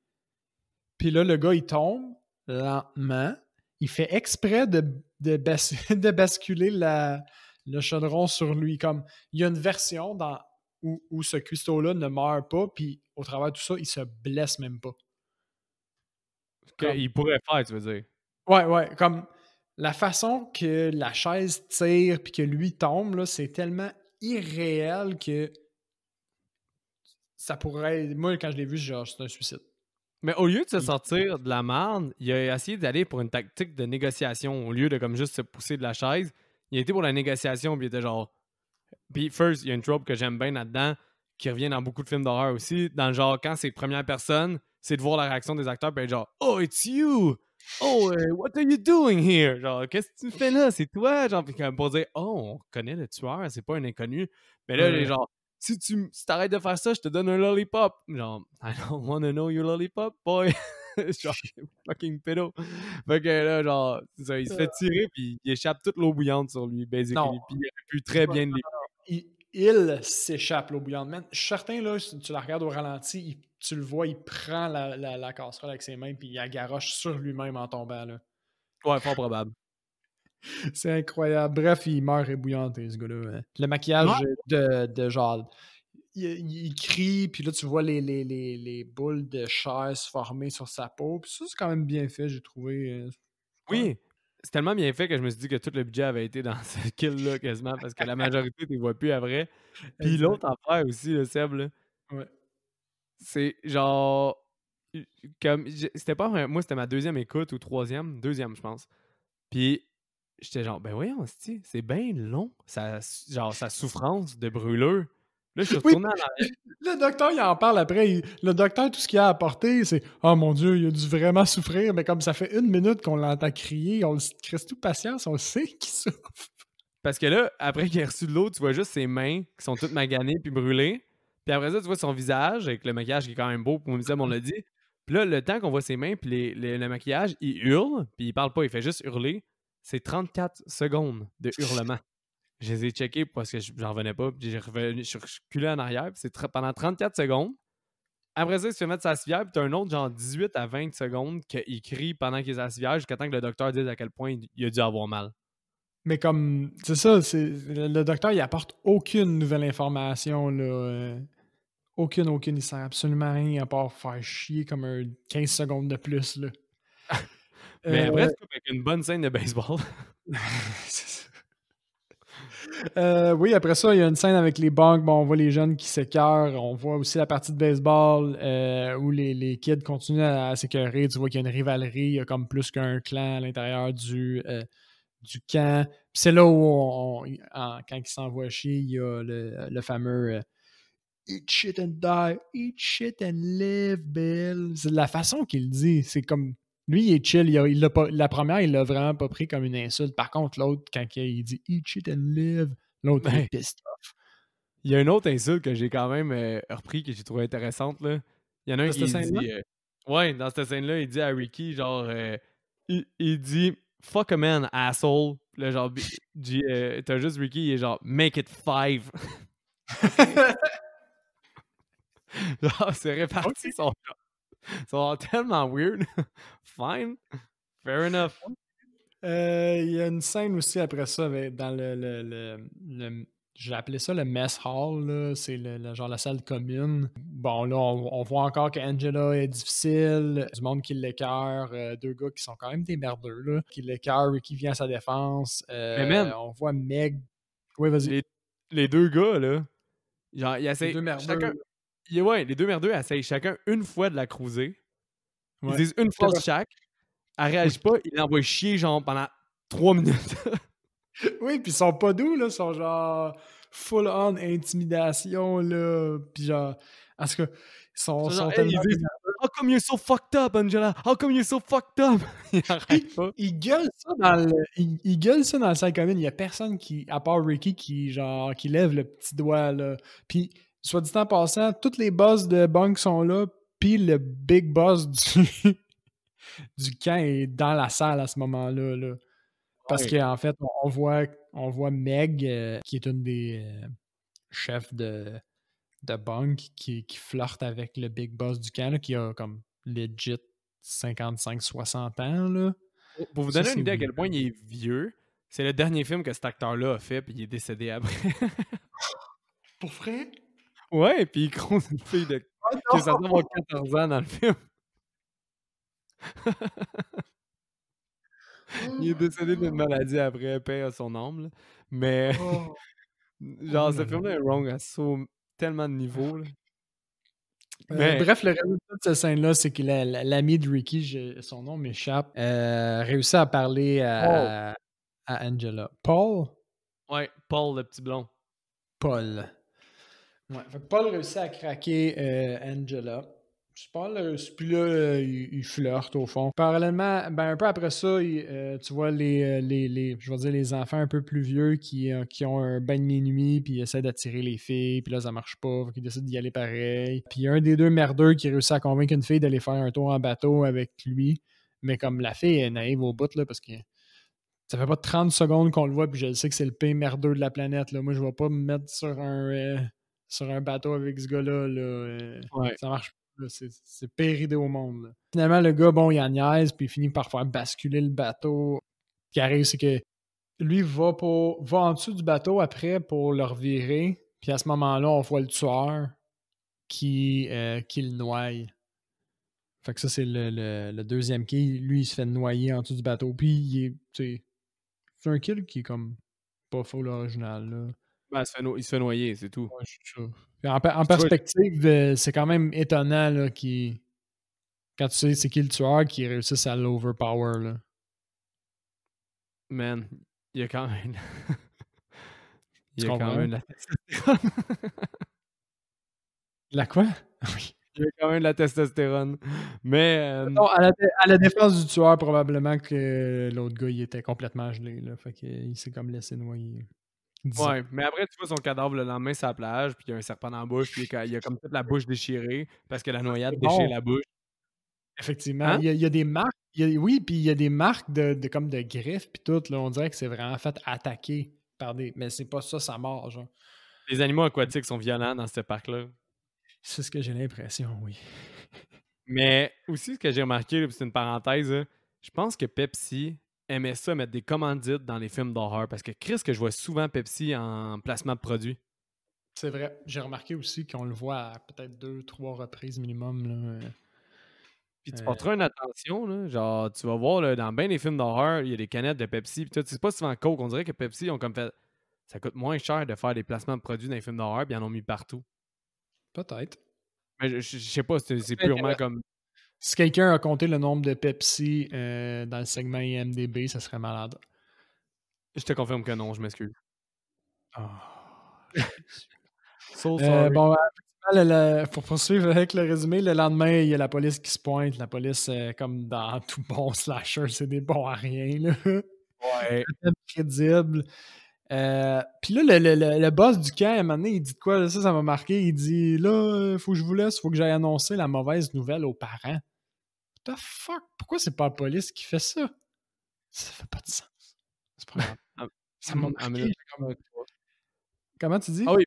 puis là, le gars, il tombe lentement, il fait exprès de basculer le chaudron sur lui, comme il y a une version où ce cuistot-là ne meurt pas, puis au travers de tout ça, il se blesse même pas. Comme, Qu'il pourrait faire, tu veux dire. ouais, comme la façon que la chaise tire puis que lui tombe, là, c'est tellement irréel que ça pourrait. Moi, quand je l'ai vu, genre, c'est un suicide. Mais au lieu de se sortir de la merde, il a essayé d'aller pour une tactique de négociation. Au lieu de comme juste se pousser de la chaise, il a été pour la négociation, puis il était genre. Puis, first, il y a une trope que j'aime bien là-dedans, qui revient dans beaucoup de films d'horreur aussi. Dans le genre, quand c'est première personne, c'est de voir la réaction des acteurs, puis être genre, oh, it's you! Oh, what are you doing here? Genre, qu'est-ce que tu fais là? C'est toi? Genre, puis comme pour dire, oh, on connaît le tueur, c'est pas un inconnu. Mais là, Ouais. genre, si t'arrêtes de faire ça, je te donne un lollipop. Genre, I don't wanna know your lollipop, boy. Genre, fucking pédo. Fait que là, genre, c'est ça, il se fait tirer, puis il échappe toute l'eau bouillante sur lui, Non, basically. Puis il aurait pu très bien le il s'échappe l'eau bouillante. Man, je suis certain, là, si tu la regardes au ralenti, tu le vois, il prend la casserole avec ses mains puis il la garoche sur lui-même en tombant. Là. Ouais, fort probable. C'est incroyable. Bref, il meurt ébouillanté, ce gars-là. Hein. Le maquillage de genre. Il crie, puis là, tu vois les boules de chair se former sur sa peau. Puis ça, c'est quand même bien fait, j'ai trouvé. Ouais. Oui, c'est tellement bien fait que je me suis dit que tout le budget avait été dans ce kill-là quasiment, parce que la majorité, tu les vois plus après. Puis Exact. l'autre affaire aussi, le Seb, là, Ouais. c'est genre. Comme, c'était pas moi, c'était ma deuxième écoute ou troisième, deuxième, je pense. Puis j'étais genre, ben voyons, c'est bien long, genre sa souffrance de brûlure. Là, je suis Oui, retourné en arrière. le docteur, il en parle après. Le docteur, tout ce qu'il a apporté, c'est « Oh mon Dieu, il a dû vraiment souffrir. » Mais comme ça fait 1 minute qu'on l'entend crier, on le reste tout patience, on le sait qu'il souffre. Parce que là, après qu'il ait reçu de l'eau, tu vois juste ses mains qui sont toutes maganées puis brûlées. Puis après ça, tu vois son visage avec le maquillage qui est quand même beau, pour Seb, on l'a dit. Puis là, le temps qu'on voit ses mains puis le maquillage, il hurle, puis il parle pas, il fait juste hurler. C'est 34 secondes de hurlement. Je les ai checkés parce que j'en revenais pas, puis je suis reculé en arrière, puis c'est pendant 34 secondes. Après ça, il se fait mettre sa civière, puis t'as un autre genre 18 à 20 secondes qu'il crie pendant qu'il est à la civière jusqu'à temps que le docteur dise à quel point il a dû avoir mal. Mais comme, c'est ça, le docteur, il apporte aucune nouvelle information, là. Aucune. Il sert absolument à rien à part faire chier comme un 15 secondes de plus, là. Mais après, c'est avec une bonne scène de baseball. Oui, après ça, il y a une scène avec les banques. Bon, on voit les jeunes qui s'écœurent. On voit aussi la partie de baseball où les kids continuent à s'écœurer. Tu vois qu'il y a une rivalerie. Il y a comme plus qu'un clan à l'intérieur du camp. Puis c'est là où, quand ils s'envoient chier, il y a le fameux Eat shit and die, eat shit and live, Bill. C'est la façon qu'il dit. C'est comme. Lui, il est chill. Il l'a pas, la première, il l'a vraiment pas pris comme une insulte. Par contre, l'autre, quand il dit Eat shit and live, l'autre, il est pissed off. Il y a une autre insulte que j'ai quand même repris, que j'ai trouvé intéressante. Là. Il y en a un qui dit. Ouais, dans cette scène-là, il dit à Ricky, genre. Il dit Fuck a man, asshole. Là, genre, t'as juste Ricky, il est genre Make it 5. Genre, c'est réparti. Okay. Sont tellement weird. Fine. Fair enough. Il y a une scène aussi après ça dans j'ai appelé ça le mess hall, là. C'est genre la salle commune. Bon, là, on voit encore qu'Angela est difficile, du monde qui l'écœure, deux gars qui sont quand même des merdeux, là, qui l'écœurent, Ricky vient à sa défense. Mais man, on voit Meg. Oui, vas-y. Les deux gars, là, genre, ils essayent. Les deux merdeux. Chacun, ouais, les deux merdeux essayent chacun une fois de la cruiser. Ils Ouais. disent une phrase chaque. Elle réagit pas, ils l'envoient chier, genre, pendant 3 minutes. Oui, puis ils sont pas doux, là. Ils sont genre full-on intimidation, là. Puis genre, en tout cas, ils sont tellement... Ils disent How come you're so fucked up, Angela? How come you're so fucked up? Ils arrêtent pas. Ils gueulent ça ils gueulent ça dans la salle commune. Il y a personne qui, à part Ricky, qui lève le petit doigt, là. Puis, soit dit en passant, tous les boss de banque sont là, puis le big boss du camp est dans la salle à ce moment-là, là. Parce qu'en fait, on voit Meg, qui est une des chefs de banque, qui flirte avec le big boss du camp, là, qui a comme legit 55-60 ans. Là. Pour vous donner une idée à quel point il est vieux, c'est le dernier film que cet acteur-là a fait, puis il est décédé après. Pour vrai? Ouais, puis il croise une fille qui est censée avoir 14 ans dans le film. Il est décédé d'une maladie après, paix à son âme. Là. Mais, genre, ce film-là est wrong à tellement de niveaux. Là. Bref, le résultat de cette scène-là, c'est que l'ami de Ricky, son nom m'échappe, réussit à parler à Angela. Paul? Ouais, Paul, le petit blond. Paul. Ouais, fait que Paul réussit à craquer Angela. Puis là, il flirte au fond. Parallèlement, ben un peu après ça, tu vois je vais dire les enfants un peu plus vieux qui ont un bain de minuit, puis ils essaient d'attirer les filles, puis là ça marche pas, ils décident d'y aller pareil. Puis il y a un des deux merdeux qui réussit à convaincre une fille d'aller faire un tour en bateau avec lui, mais comme la fille est naïve au bout, là, parce que ça fait pas 30 secondes qu'on le voit, puis je sais que c'est le pire merdeux de la planète, là. Moi, je vais pas me mettre sur un bateau avec ce gars-là, là. Ouais. Ça marche pas. C'est pire idée au monde. Là. Finalement, le gars, bon, il en niaise, puis il finit par faire basculer le bateau. Ce qui arrive, c'est que lui va en dessous du bateau après pour le revirer. Puis à ce moment-là, on voit le tueur qui le noie. Fait que ça, c'est le deuxième kill. Lui, il se fait noyer en dessous du bateau. Puis c'est un kill qui est comme pas full original. Là. Ben, il se fait noyer, c'est tout. Ouais, en perspective, c'est quand même étonnant là, quand tu sais c'est qui le tueur qui réussisse à l'overpower. Là. Man, il y a quand même... il Tu y a quand comprends? même la testostérone. La quoi? Oui. Il y a quand même la testostérone. Mais... Mettons, à la défense du tueur, probablement que l'autre gars, il était complètement gelé, là. Fait qu'il s'est comme laissé noyer. Disons. ouais, mais après, tu vois son cadavre le lendemain sur la plage, puis il y a un serpent dans la bouche, puis il a comme toute la bouche déchirée, parce que la C'est noyade déchire bon. la bouche. Effectivement. Hein? Il y a des marques. Oui, puis il y a des marques comme de griffes, puis tout. Là, on dirait que c'est vraiment fait attaquer par des. Mais c'est pas ça, sa mort, genre. Les animaux aquatiques sont violents dans ce parc-là. C'est ce que j'ai l'impression, oui. Mais aussi, ce que j'ai remarqué, là, puis c'est une parenthèse, là, je pense que Pepsi aimait ça mettre des commandites dans les films d'horreur, parce que Chris, que je vois souvent Pepsi en placement de produits. C'est vrai. J'ai remarqué aussi qu'on le voit à peut-être 2, 3 reprises minimum. Là. Puis tu Euh, porteras une attention, là, genre, tu vas voir, là, dans bien des films d'horreur, il y a des canettes de Pepsi, puis tout, c'est pas souvent Coke, on dirait que Pepsi ont comme fait, ça coûte moins cher de faire des placements de produits dans les films d'horreur, puis ils en ont mis partout. Peut-être. Mais je sais pas, c'est C'est purement intéressant. comme, Si quelqu'un a compté le nombre de Pepsi dans le segment IMDB, ça serait malade. je te confirme que non, je m'excuse. Ah, Jésus. So sorry. Bon, effectivement, pour poursuivre avec le résumé, le lendemain, il y a la police qui se pointe. La police, comme dans tout bon slasher, c'est des bons à rien. Là. Ouais. Crédible. Puis là, le boss du camp, à un moment donné, il dit de quoi? Là, ça m'a marqué. Il dit là, faut que je vous laisse, faut que j'aille annoncer la mauvaise nouvelle aux parents. What the fuck? Pourquoi c'est pas la police qui fait ça? Ça fait pas de sens. C'est pas grave. En, Ça m'a en marqué. 1983. Comment tu dis? Ah oui,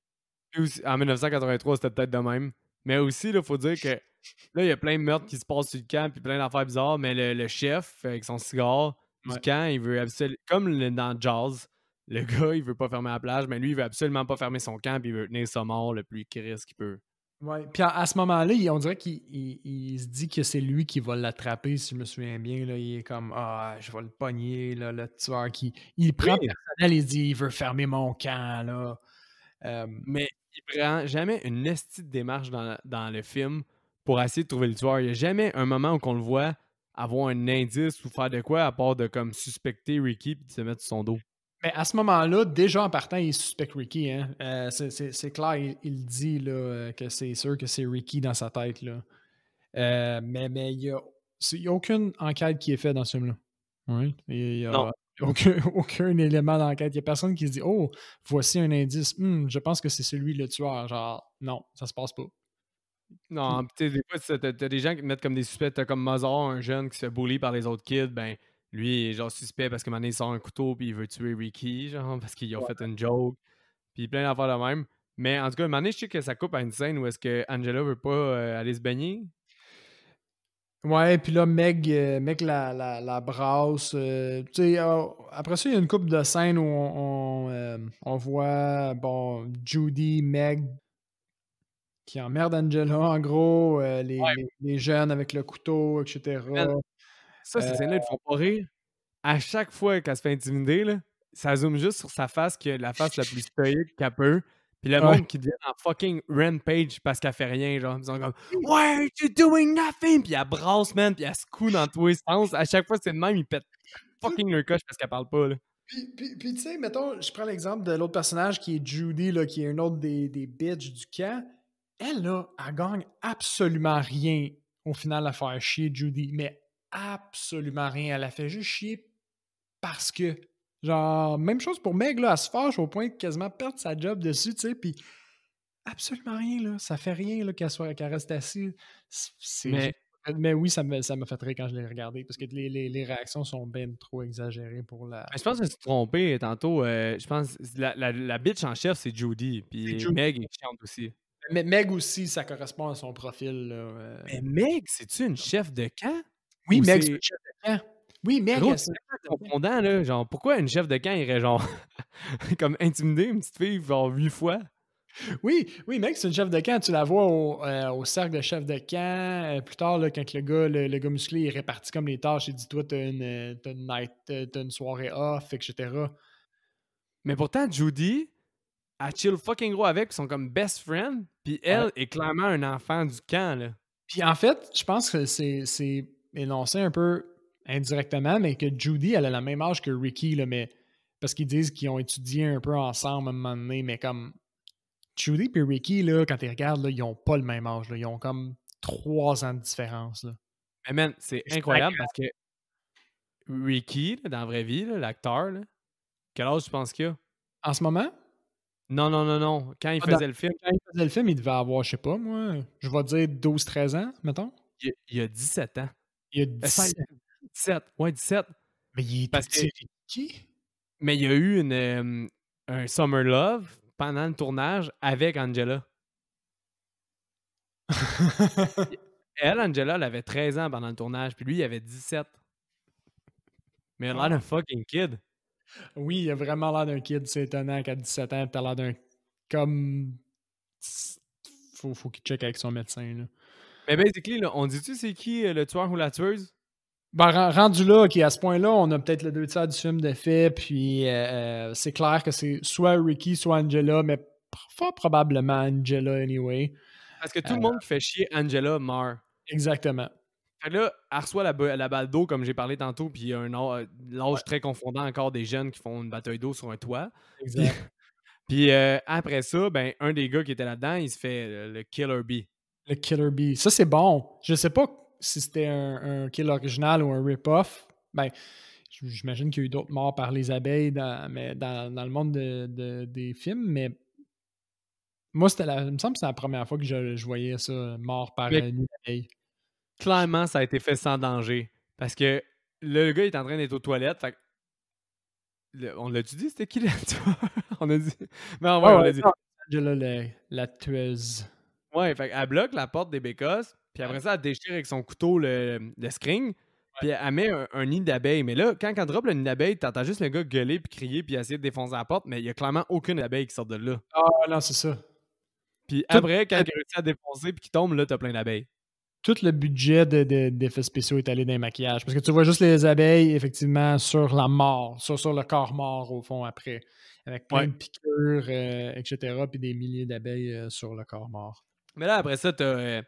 puis aussi, en 1983, c'était peut-être de même. Mais aussi, il faut dire que là, il y a plein de meurtres qui se passent sur le camp, puis plein d'affaires bizarres, mais le chef, avec son cigare du Ouais. camp, il veut absolument. Comme dans Jaws, le gars, il veut pas fermer la plage, mais lui, il veut absolument pas fermer son camp, puis il veut tenir ça mort le plus Chris qu'il peut. Ouais. Puis à ce moment-là, on dirait qu'il se dit que c'est lui qui va l'attraper, si je me souviens bien. Là. Il est comme ah, je vais le pogner, là, le tueur qui. Il prend Oui, personnel, il dit il veut fermer mon camp. Là. mais il prend jamais une estie de démarche dans le film pour essayer de trouver le tueur. Il n'y a jamais un moment où on le voit avoir un indice ou faire de quoi, à part de comme suspecter Ricky puis de se mettre sur son dos. Mais à ce moment-là, déjà en partant, il suspecte Ricky. Hein? C'est clair, il dit là, que c'est sûr que c'est Ricky dans sa tête. Là. Mais il y a aucune enquête qui est faite dans ce film-là. Oui. Il n'y Non. a aucun élément d'enquête. Il n'y a personne qui se dit oh, voici un indice. Je pense que c'est celui le tueur. Genre, non, ça se passe pas. Non, pis tu sais, des fois, t'as des gens qui te mettent comme des suspects. T'as comme Mozart, un jeune qui se fait bully par les autres kids. Ben, lui, il est genre suspect parce que maintenant, il sort un couteau puis il veut tuer Ricky, genre, parce qu'ils ont fait une joke. Puis plein d'affaires de même. Mais en tout cas, un moment donné, je sais que ça coupe à une scène où est-ce que Angela veut pas aller se baigner. Ouais, puis là, Meg la brasse. Tu sais, après ça, il y a une couple de scènes où on voit, bon, Judy, Meg qui emmerde Angela, en gros, Ouais, les jeunes avec le couteau, man, etc. ça, Euh, ces scènes-là, ils te font pas rire. À chaque fois qu'elle se fait intimider, là, ça zoome juste sur sa face, qui est la face la plus stoïque qu'elle peut. Puis le ouais. monde qui devient en fucking rampage parce qu'elle fait rien, genre, ils sont comme Why are you doing nothing? Puis elle brasse, man, puis elle se coud dans tous les sens. À chaque fois, c'est le même, ils pètent fucking leur coche parce qu'elle parle pas, là. Puis tu sais, mettons, je prends l'exemple de l'autre personnage qui est Judy, là, qui est un autre des bitches du camp. Elle, là, elle gagne absolument rien au final à faire chier Judy, mais absolument rien. Elle a fait juste chier parce que. Genre, même chose pour Meg, là, elle se fâche au point de quasiment perdre sa job dessus, tu sais, puis absolument rien, là. Ça fait rien, là, qu'elle reste assise. C'est Mais, juste. Mais oui, ça m'a fait rire quand je l'ai regardé, parce que les réactions sont bien trop exagérées pour la. mais je pense que je me suis trompé tantôt. Je pense que la bitch en chef, c'est Judy. C'est Puis Judy. Meg est chiante aussi. Mais Meg aussi, ça correspond à son profil, là. Mais Meg, c'est-tu une chef de camp? Oui, Ou Meg, c'est une c'est. chef de camp. Oui, Meg, Gros, elle, c'est c'est une chef tellement de camp. confondant, là. Genre, pourquoi une chef de camp irait, genre, comme intimider une petite fille, genre, 8 fois? Oui, oui, Meg, c'est une chef de camp. Tu la vois au cercle de chef de camp. Plus tard, là, quand le gars musclé est réparti comme les tâches, il dit toi, t'as une soirée off, etc. Mais pourtant, Judy, elle chill fucking gros avec, ils sont comme best friend, puis Ouais. elle est clairement un enfant du camp, là. Puis en fait, je pense que c'est énoncé un peu. indirectement, mais que Judy, elle a le même âge que Ricky, là, mais parce qu'ils disent qu'ils ont étudié un peu ensemble à un moment donné, mais comme Judy et Ricky, là, quand tu regardes, là, ils ont pas le même âge. Là. Ils ont comme 3 ans de différence. Là. Mais man, c'est Je suis incroyable parce que Ricky, là, dans la vraie vie, là, l'acteur, là, quel âge tu penses qu'il a? En ce moment, Non, non, non, non. Quand il dans- faisait le film, quand il faisait le film, il devait avoir, je sais pas, moi, je vais dire 12-13 ans, mettons. il a 17 ans. Il a 16, 17. 17. Ouais, 17. Mais il est tout Parce que, petit, Ricky. mais il y a eu un Summer Love pendant le tournage avec Angela. Elle, Angela, elle avait 13 ans pendant le tournage, puis lui, il avait 17. Mais il a l'air d'un fucking kid. Oui, il a vraiment l'air d'un kid. C'est étonnant qu'à 17 ans, t'as l'air d'un... Comme... Faut qu'il check avec son médecin, là. Mais basically, là, on dit-tu c'est qui le tueur ou la tueuse? Ben, rendu là, OK, à ce point-là, on a peut-être le 2 tiers du film de fait, puis c'est clair que c'est soit Ricky, soit Angela, mais fort probablement Angela anyway. Parce que tout le monde qui fait chier Angela meurt. Exactement. Fait que là, elle reçoit la balle d'eau, comme j'ai parlé tantôt, puis il y a l'âge très confondant encore des jeunes qui font une bataille d'eau sur un toit. Exact. Puis après ça, ben, un des gars qui était là-dedans, il se fait le Killer Bee. Le Killer Bee. Ça, c'est bon. Je sais pas si c'était un kill original ou un rip-off. Ben, j'imagine qu'il y a eu d'autres morts par les abeilles dans le monde des films, mais moi, il me semble que c'était la première fois que je voyais ça, mort par Mais une abeille. clairement, ça a été fait sans danger. Parce que le gars est en train d'être aux toilettes. Fait que on l'a-tu dit, c'était qui le tueur? On a dit. Non, ouais, on l'a dit. Angela, la tueuse. Ouais, fait qu'elle bloque la porte des bécosses, puis après ça, elle déchire avec son couteau le screen, puis elle met un nid d'abeille. Mais là, quand elle drop le nid d'abeille, t'entends juste le gars gueuler, puis crier, puis essayer de défoncer la porte, mais il y a clairement aucune abeille qui sort de là. Ah non, c'est ça. Puis Tout, après, quand il réussit à défoncer, puis qu'il tombe, là, t'as plein d'abeilles. tout le budget d'effets spéciaux est allé dans les maquillages. Parce que tu vois juste les abeilles, effectivement, sur la mort, sur le corps mort, au fond, après. Avec plein Ouais. de piqûres, etc. Puis des milliers d'abeilles sur le corps mort. Mais là, après ça, t'as.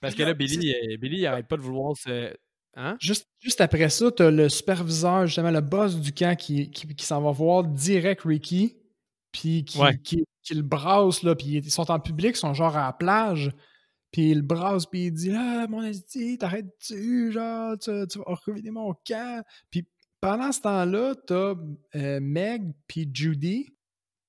Parce que là, Billy, il arrête pas de vouloir se. Hein? Juste après ça, tu as le superviseur, justement, le boss du camp qui s'en va voir direct Ricky, puis qui le brasse, là, puis ils sont en public, ils sont genre à la plage, puis il le brasse, puis il dit « Ah, mon esti, t'arrêtes-tu, genre, tu vas ruiner mon camp. » Puis pendant ce temps-là, t'as Meg puis Judy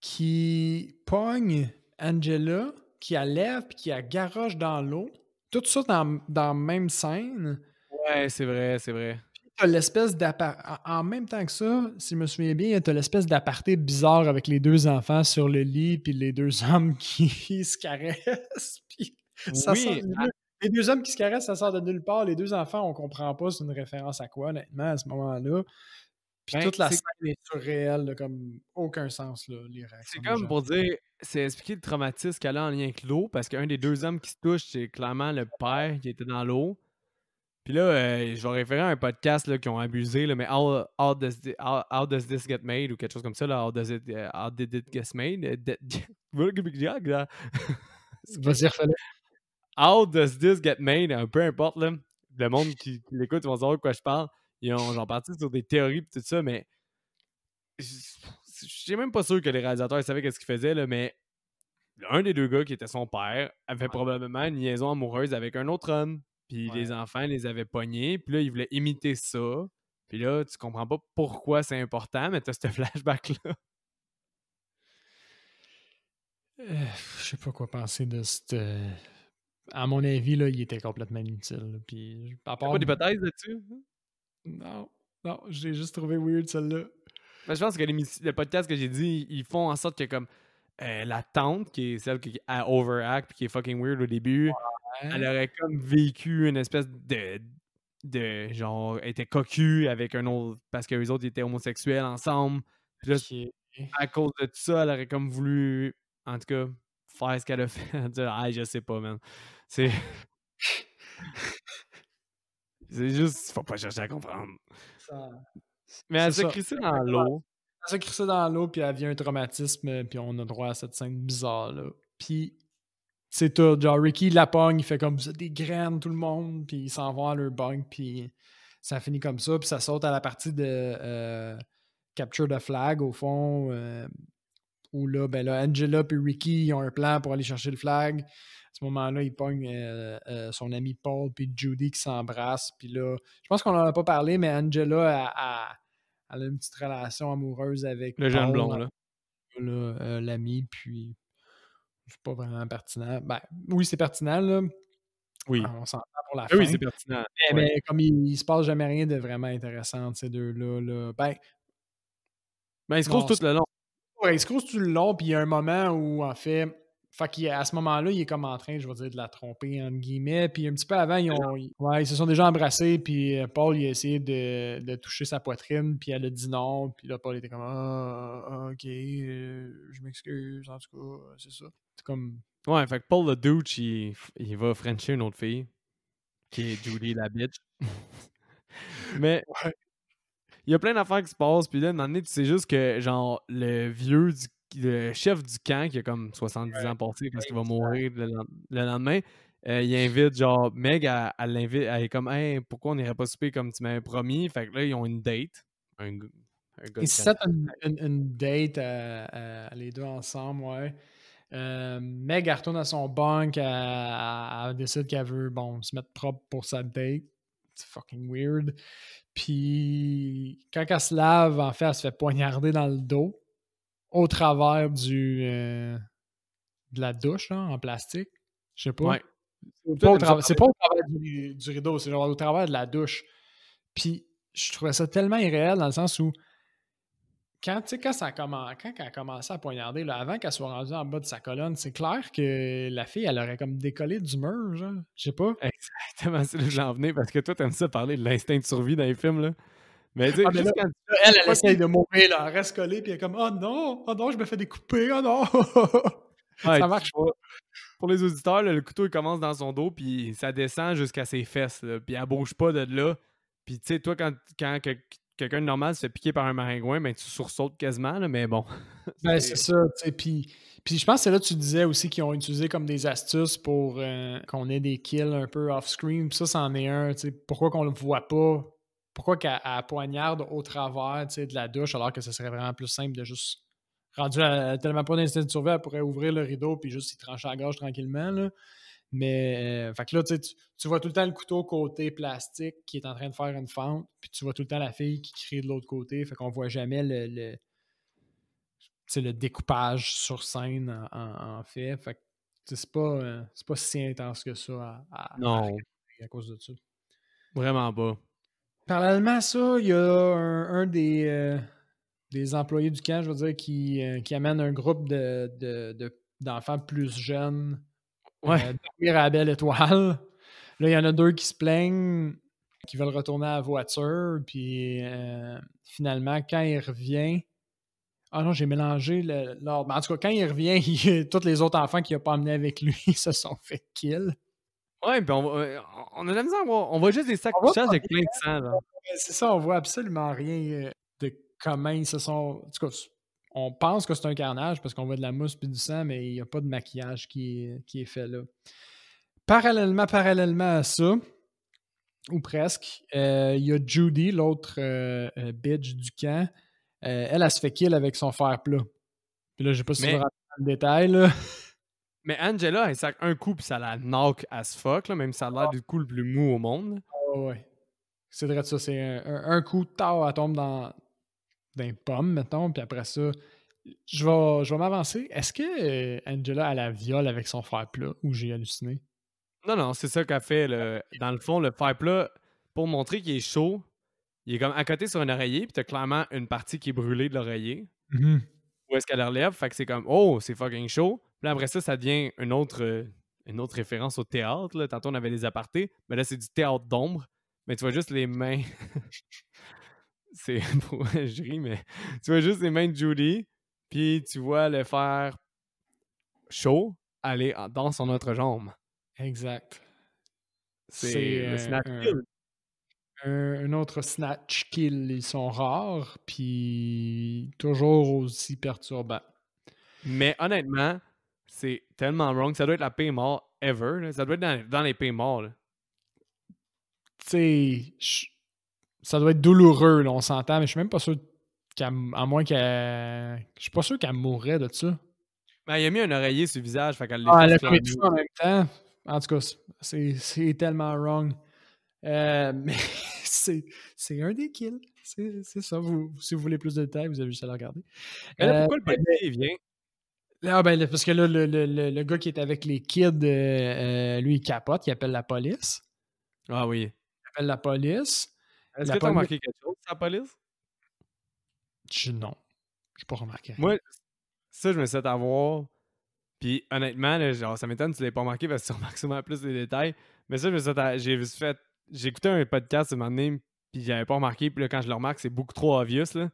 qui pognent Angela, qui la lève, puis qui la garoche dans l'eau. Tout ça dans la même scène. Ouais, c'est vrai, c'est vrai. T'as l'espèce en même temps que ça, si je me souviens bien, t'as l'espèce d'aparté bizarre avec les 2 enfants sur le lit, puis les 2 hommes qui se caressent. Puis ça Oui, les 2 hommes qui se caressent, ça sort de nulle part. Les 2 enfants, on comprend pas c'est une référence à quoi, honnêtement, à ce moment-là. Puis ben, toute la scène est surréelle, là, comme aucun sens, là, les c'est réactions des comme gens. pour dire, c'est expliquer le traumatisme qu'elle a en lien avec l'eau, parce qu'un des 2 hommes qui se touchent, c'est clairement le père qui était dans l'eau. Puis là, je vais référer à un podcast là, qui ont abusé, là, mais how does this get made ou quelque chose comme ça, là, how did it get made? Vas-y, refais-le. How does this get made? Peu importe, là, le monde qui l'écoute, ils vont savoir de quoi je parle. Ils ont genre parti sur des théories et tout ça, mais je suis même pas sûr que les réalisateurs savaient qu'est-ce qu'ils faisaient, là, mais un des 2 gars qui était son père avait probablement une liaison amoureuse avec un autre homme. Puis les enfants les avaient pognés. Puis là, ils voulaient imiter ça. Puis là, tu comprends pas pourquoi c'est important, mais t'as ce flashback-là. Je sais pas quoi penser de cette. À mon avis, là, il était complètement inutile. Là. Puis, à T'as part. pas d'hypothèse là-dessus? Non, non, j'ai juste trouvé weird celle-là. Ben, je pense que le podcast que j'ai dit, ils font en sorte que comme la tante, qui est celle qui a overact puis qui est fucking weird au début, elle aurait comme vécu une espèce de genre, elle était cocu avec un autre, parce que les autres étaient homosexuels ensemble. Puis là, à cause de tout ça, elle aurait comme voulu, en tout cas, faire ce qu'elle a fait. Dire, ah, je sais pas, man. C'est. C'est juste, faut pas chercher à comprendre. Mais elle s'est crissée dans l'eau. Elle s'est crissée dans l'eau, puis elle vient un traumatisme, puis on a droit à cette scène bizarre-là. Puis c'est tout. Genre, Ricky la pogne, il fait comme ça, des graines, tout le monde, puis ils s'en vont à leur bunk, puis ça finit comme ça, puis ça saute à la partie de Capture the Flag, au fond, où là, ben là, Angela et Ricky ils ont un plan pour aller chercher le flag. À ce moment-là, ils pognent son ami Paul puis Judy qui s'embrassent. Puis là, je pense qu'on n'en a pas parlé, mais Angela elle a une petite relation amoureuse avec Le jeune blond, Paul, là. l'ami, puis c'est pas vraiment pertinent. Ben, oui, c'est pertinent, là. Oui. On s'entend pour la Ah oui, fin. c'est pertinent. Mais, Ouais. mais comme il se passe jamais rien de vraiment intéressant entre ces deux-là, là, ben, Ben, il se croise non, tout le long. ouais, il se crouse tout le long, puis il y a un moment où, en fait, à ce moment-là, il est comme en train, je vais dire, de la tromper, entre guillemets. Puis un petit peu avant, ouais, ils se sont déjà embrassés, puis Paul, il a essayé de toucher sa poitrine, puis elle a dit non. Puis là, Paul était comme ok, je m'excuse, en tout cas, c'est ça. C'est comme. Ouais, fait que Paul le douche, il va frencher une autre fille, qui est Judy la bitch. Mais Ouais, il y a plein d'affaires qui se passent, puis là, un moment donné, tu sais juste que, genre, le chef du camp, qui a comme 70 ans passé, parce qu'il va mourir le lendemain, il invite, genre, Meg, elle l'invite, elle est comme, hey, pourquoi on n'irait pas souper comme tu m'avais promis? Fait que là, ils ont une date. Un gars ils de se 40. set une date les deux ensemble, ouais. Meg, elle retourne à son bunk, elle décide qu'elle veut, bon, se mettre propre pour sa date. C'est fucking weird. Puis, quand elle se lave, en fait, elle se fait poignarder dans le dos au travers de la douche, là, en plastique. Je sais pas. Ouais. Toi, t'aimes ça C'est parler. pas au travers du rideau, c'est genre au travers de la douche. Puis, je trouvais ça tellement irréel dans le sens où quand elle a commencé à poignarder, là, avant qu'elle soit rendue en bas de sa colonne, c'est clair que la fille, elle aurait comme décollé du mur, genre. Je sais pas. Exactement, c'est là que j'en venais, parce que toi, t'aimes ça parler de l'instinct de survie dans les films, là. Mais tu sais, Ah, mais là, juste quand elle essaye de mourir, là, elle reste collée, puis elle est comme oh non, je me fais découper, oh non! ouais, Ça marche pas. pour les auditeurs, là, le couteau, il commence dans son dos, puis ça descend jusqu'à ses fesses, là, puis elle bouge pas de là. Puis tu sais, toi, quand quelqu'un de normal se fait piquer par un maringouin, ben tu sursautes quasiment, là, mais bon. Ben, c'est ça, tu sais, puis je pense que c'est là que tu disais aussi qu'ils ont utilisé comme des astuces pour qu'on ait des kills un peu off-screen, puis ça, c'en est un, tu sais, pourquoi qu'on le voit pas? Pourquoi qu'elle poignarde au travers, tu sais, de la douche, alors que ce serait vraiment plus simple de juste rendu tellement pas d'instinct de survie, elle pourrait ouvrir le rideau puis juste y trancher la gorge tranquillement, là. Mais, fait que là, tu vois tout le temps le couteau côté plastique qui est en train de faire une fente, puis tu vois tout le temps la fille qui crie de l'autre côté, fait qu'on voit jamais le découpage sur scène en fait. Fait que c'est pas si intense que ça à Non, regarder à cause de ça. vraiment pas. Parallèlement à ça, il y a un des employés du camp, je veux dire, qui amène un groupe d'enfants plus jeunes Ouais. dormir à la belle étoile. Là, il y en a deux qui se plaignent, qui veulent retourner à la voiture, puis finalement, quand il revient. Ah non, j'ai mélangé l'ordre. En tout cas, quand il revient, tous les autres enfants qu'il n'a pas amenés avec lui se sont fait kill. Ouais, puis on a de la misère, on voit juste des sacs On voit couchages pas avec plein de sang, là. C'est ça, on voit absolument rien de comment ils se sont. En tout cas, on pense que c'est un carnage parce qu'on voit de la mousse et du sang, mais il n'y a pas de maquillage qui est fait là. Parallèlement à ça, ou presque, il y a Judy, l'autre bitch du camp. Elle se fait kill avec son fer plat. Puis là, je sais pas si tu veux Mais, rentrer dans le détail, là. mais Angela, elle sac un coup, puis ça la knock as fuck, là, même si ça a l'air du coup le plus mou au monde. Ouais. C'est vrai de ça. C'est un coup, tard, elle tombe dans les pommes, mettons, puis après ça, je vais m'avancer. Est-ce que Angela, elle la viole avec son fer plat ou j'ai halluciné? Non, non, c'est ça qu'elle fait. Dans le fond, le fer plat, pour montrer qu'il est chaud, il est comme à côté sur un oreiller, puis t'as clairement une partie qui est brûlée de l'oreiller. Où est-ce qu'elle le relève? Fait que c'est comme, oh, c'est fucking chaud. Puis là, après ça, ça devient une autre référence au théâtre. Là. Tantôt, on avait les apartés, mais là, c'est du théâtre d'ombre. Mais tu vois juste les mains. Je ris, mais tu vois juste les mains de Judy, puis tu vois le fer chaud aller dans son autre jambe. Exact. C'est le C'est snatch kill. un autre snatch kill. Ils sont rares, puis toujours aussi perturbants. Mais honnêtement, c'est tellement wrong. Ça doit être la pire mort ever. Là. Ça doit être dans les pires morts. Là. Tu sais, ça doit être douloureux, là, on s'entend, mais je suis même pas sûr qu'elle, à moins qu'elle... Je suis pas sûr qu'elle mourrait de ça. Ben, il a mis un oreiller sur le visage, fait qu'elle l'a Ah, fait elle a comme soigner. étouffé en même temps. En tout cas, c'est tellement wrong. Mais c'est un des kills. C'est ça. Si vous voulez plus de détails, vous avez juste à le regarder. Mais là, pourquoi le policier vient? Parce que là, le gars qui est avec les kids, lui, il capote, il appelle la police. Ah oui. Il appelle la police. Est-ce La que tu as police. remarqué quelque chose sur la police? Non, je n'ai pas remarqué rien. Moi, ça, je me suis fait avoir. Puis honnêtement, là, genre, ça m'étonne que tu l'aies pas remarqué parce que tu remarques souvent plus les détails. Mais ça, j'ai écouté un podcast ce moment donné, puis j'avais pas remarqué. Puis là, quand je le remarque, c'est beaucoup trop obvious. Là.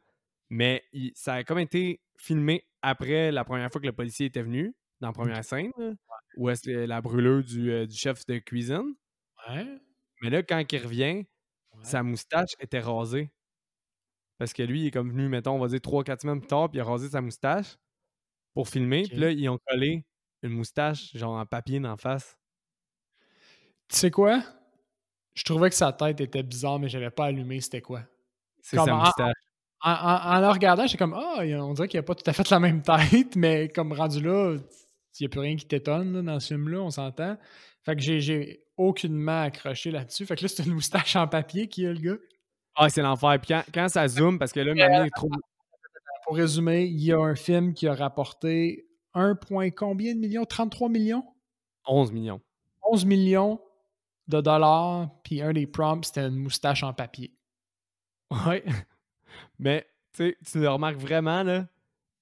Mais ça a comme été filmé après la première fois que le policier était venu, dans la première scène, là, où est-ce que la brûlure du chef de cuisine. Ouais. Mais là, quand il revient, sa moustache était rasée. Parce que lui, il est comme venu, mettons, on va dire 3-4 semaines plus tard, puis il a rasé sa moustache pour filmer. Ok. Puis là, ils ont collé une moustache, genre en papier d'en face. Tu sais quoi? Je trouvais que sa tête était bizarre, mais j'avais pas allumé c'était quoi. C'est Comme sa moustache. en le regardant, j'étais comme on dirait qu'il a pas tout à fait la même tête, mais comme rendu là, il n'y a plus rien qui t'étonne là, dans ce film-là, on s'entend. Fait que j'ai aucunement accroché là-dessus. Fait que là, c'est une moustache en papier qui est le gars. Ah, c'est l'enfer. Puis quand ça zoome, parce que là, maintenant, il est trop. Pour résumer, il y a un film qui a rapporté 1 point combien de millions? 33 millions? 11 millions. 11 millions de dollars, puis un des prompts, c'était une moustache en papier. Ouais. Mais, tu sais, tu le remarques vraiment, là,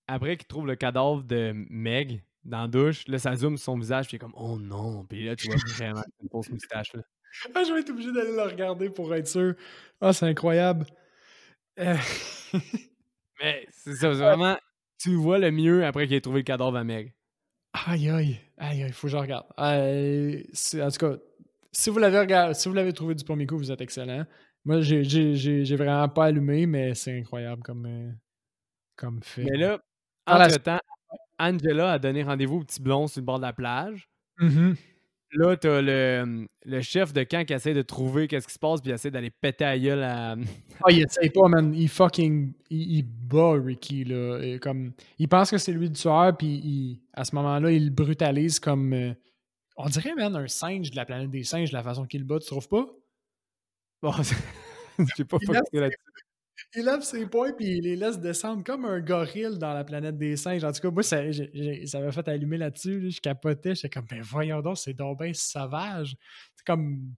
après qu'il trouve le cadavre de Meg dans la douche, là, ça zoome sur son visage, puis il est comme, oh non. Puis là, tu vois vraiment une fausse moustache, là. Ah, je vais être obligé d'aller le regarder pour être sûr. Ah, c'est incroyable. Mais c'est ça, c'est vraiment. Tu vois le mieux après qu'il ait trouvé le cadavre à Meg. Aïe, aïe, aïe, il faut que je regarde. En tout cas, si vous l'avez regardé, si vous l'avez trouvé du premier coup, vous êtes excellent. Moi, j'ai vraiment pas allumé, mais c'est incroyable comme fait. Mais là, Par la entre-temps, Angela a donné rendez-vous au petit blond sur le bord de la plage. Mhm. Là, t'as le chef de camp qui essaie de trouver qu'est-ce qui se passe, puis il essaie d'aller péter à gueule à. Ah, il essaye pas, man. Il bat Ricky, là. Et comme, il pense que c'est lui le tueur, puis à ce moment-là, il le brutalise comme. On dirait, man, un singe de la planète des singes, la façon qu'il le bat, tu trouves pas? Bon, j'ai pas Il lève, focusé là-dessus. il lève ses poings, puis il les laisse descendre comme un gorille dans la planète des singes. En tout cas, moi, ça m'a fait allumer là-dessus. Là. Je capotais. J'étais comme, ben voyons donc, c'est donc bien sauvage. C'est comme.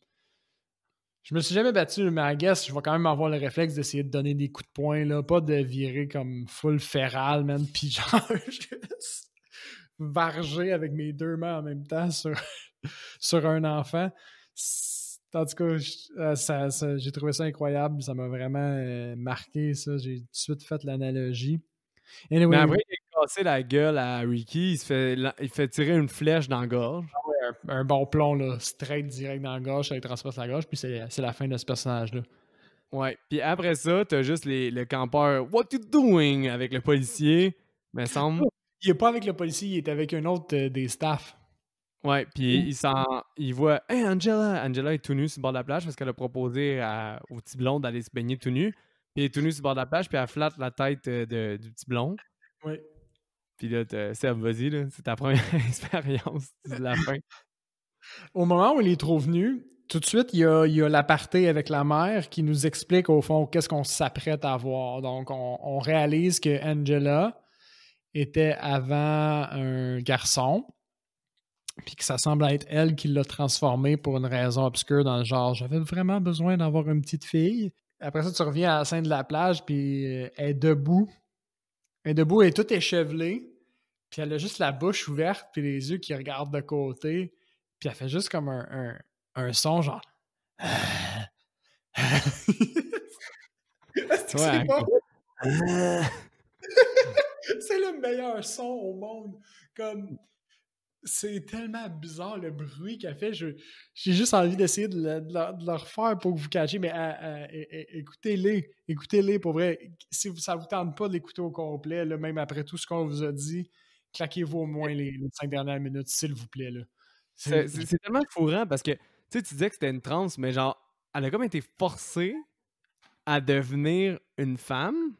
Je me suis jamais battu, mais I guess, je vais quand même avoir le réflexe d'essayer de donner des coups de poing, là, pas de virer comme full féral, man, puis genre, juste varger avec mes deux mains en même temps sur un enfant. En tout cas, j'ai trouvé ça incroyable, ça m'a vraiment marqué, ça. J'ai tout de suite fait l'analogie. Mais Anyway, après, il a cassé la gueule à Ricky, il fait tirer une flèche dans la gorge. un bon plomb, là, straight direct dans la gorge, ça lui transperce la gorge, puis c'est la fin de ce personnage-là. Ouais. Puis après ça, t'as juste le campeur What you doing avec le policier, me semble. Il est pas avec le policier, il est avec un autre des staffs. Ouais, puis il voit Hey Angela! Angela est tout nue sur le bord de la plage parce qu'elle a proposé au petit blond d'aller se baigner tout nu. Puis elle est tout nue sur le bord de la plage, puis elle flatte la tête du petit blond. Oui. Puis là, Seb, vas-y, là, c'est ta première expérience de la fin. Au moment où il est trop venu, tout de suite, il y a l'aparté avec la mère qui nous explique au fond qu'est-ce qu'on s'apprête à voir. Donc, on réalise que Angela était avant un garçon, puis que ça semble être elle qui l'a transformé pour une raison obscure dans le genre j'avais vraiment besoin d'avoir une petite fille. Après ça, tu reviens à la scène de la plage, puis elle est debout. Elle est debout, elle est toute échevelée, puis elle a juste la bouche ouverte, puis les yeux qui regardent de côté, puis elle fait juste comme un son genre. Est-ce que c'est Ouais, bon? C'est le meilleur son au monde. Comme c'est tellement bizarre le bruit qu'elle fait. J'ai juste envie d'essayer de le refaire pour que vous cachiez, mais écoutez-les pour vrai. Si ça ne vous tente pas de l'écouter au complet, là, même après tout ce qu'on vous a dit, claquez-vous au moins les 5 dernières minutes, s'il vous plaît. Là. c'est tellement fourrant parce que tu sais, tu disais que c'était une transe, mais genre, elle a comme été forcée à devenir une femme,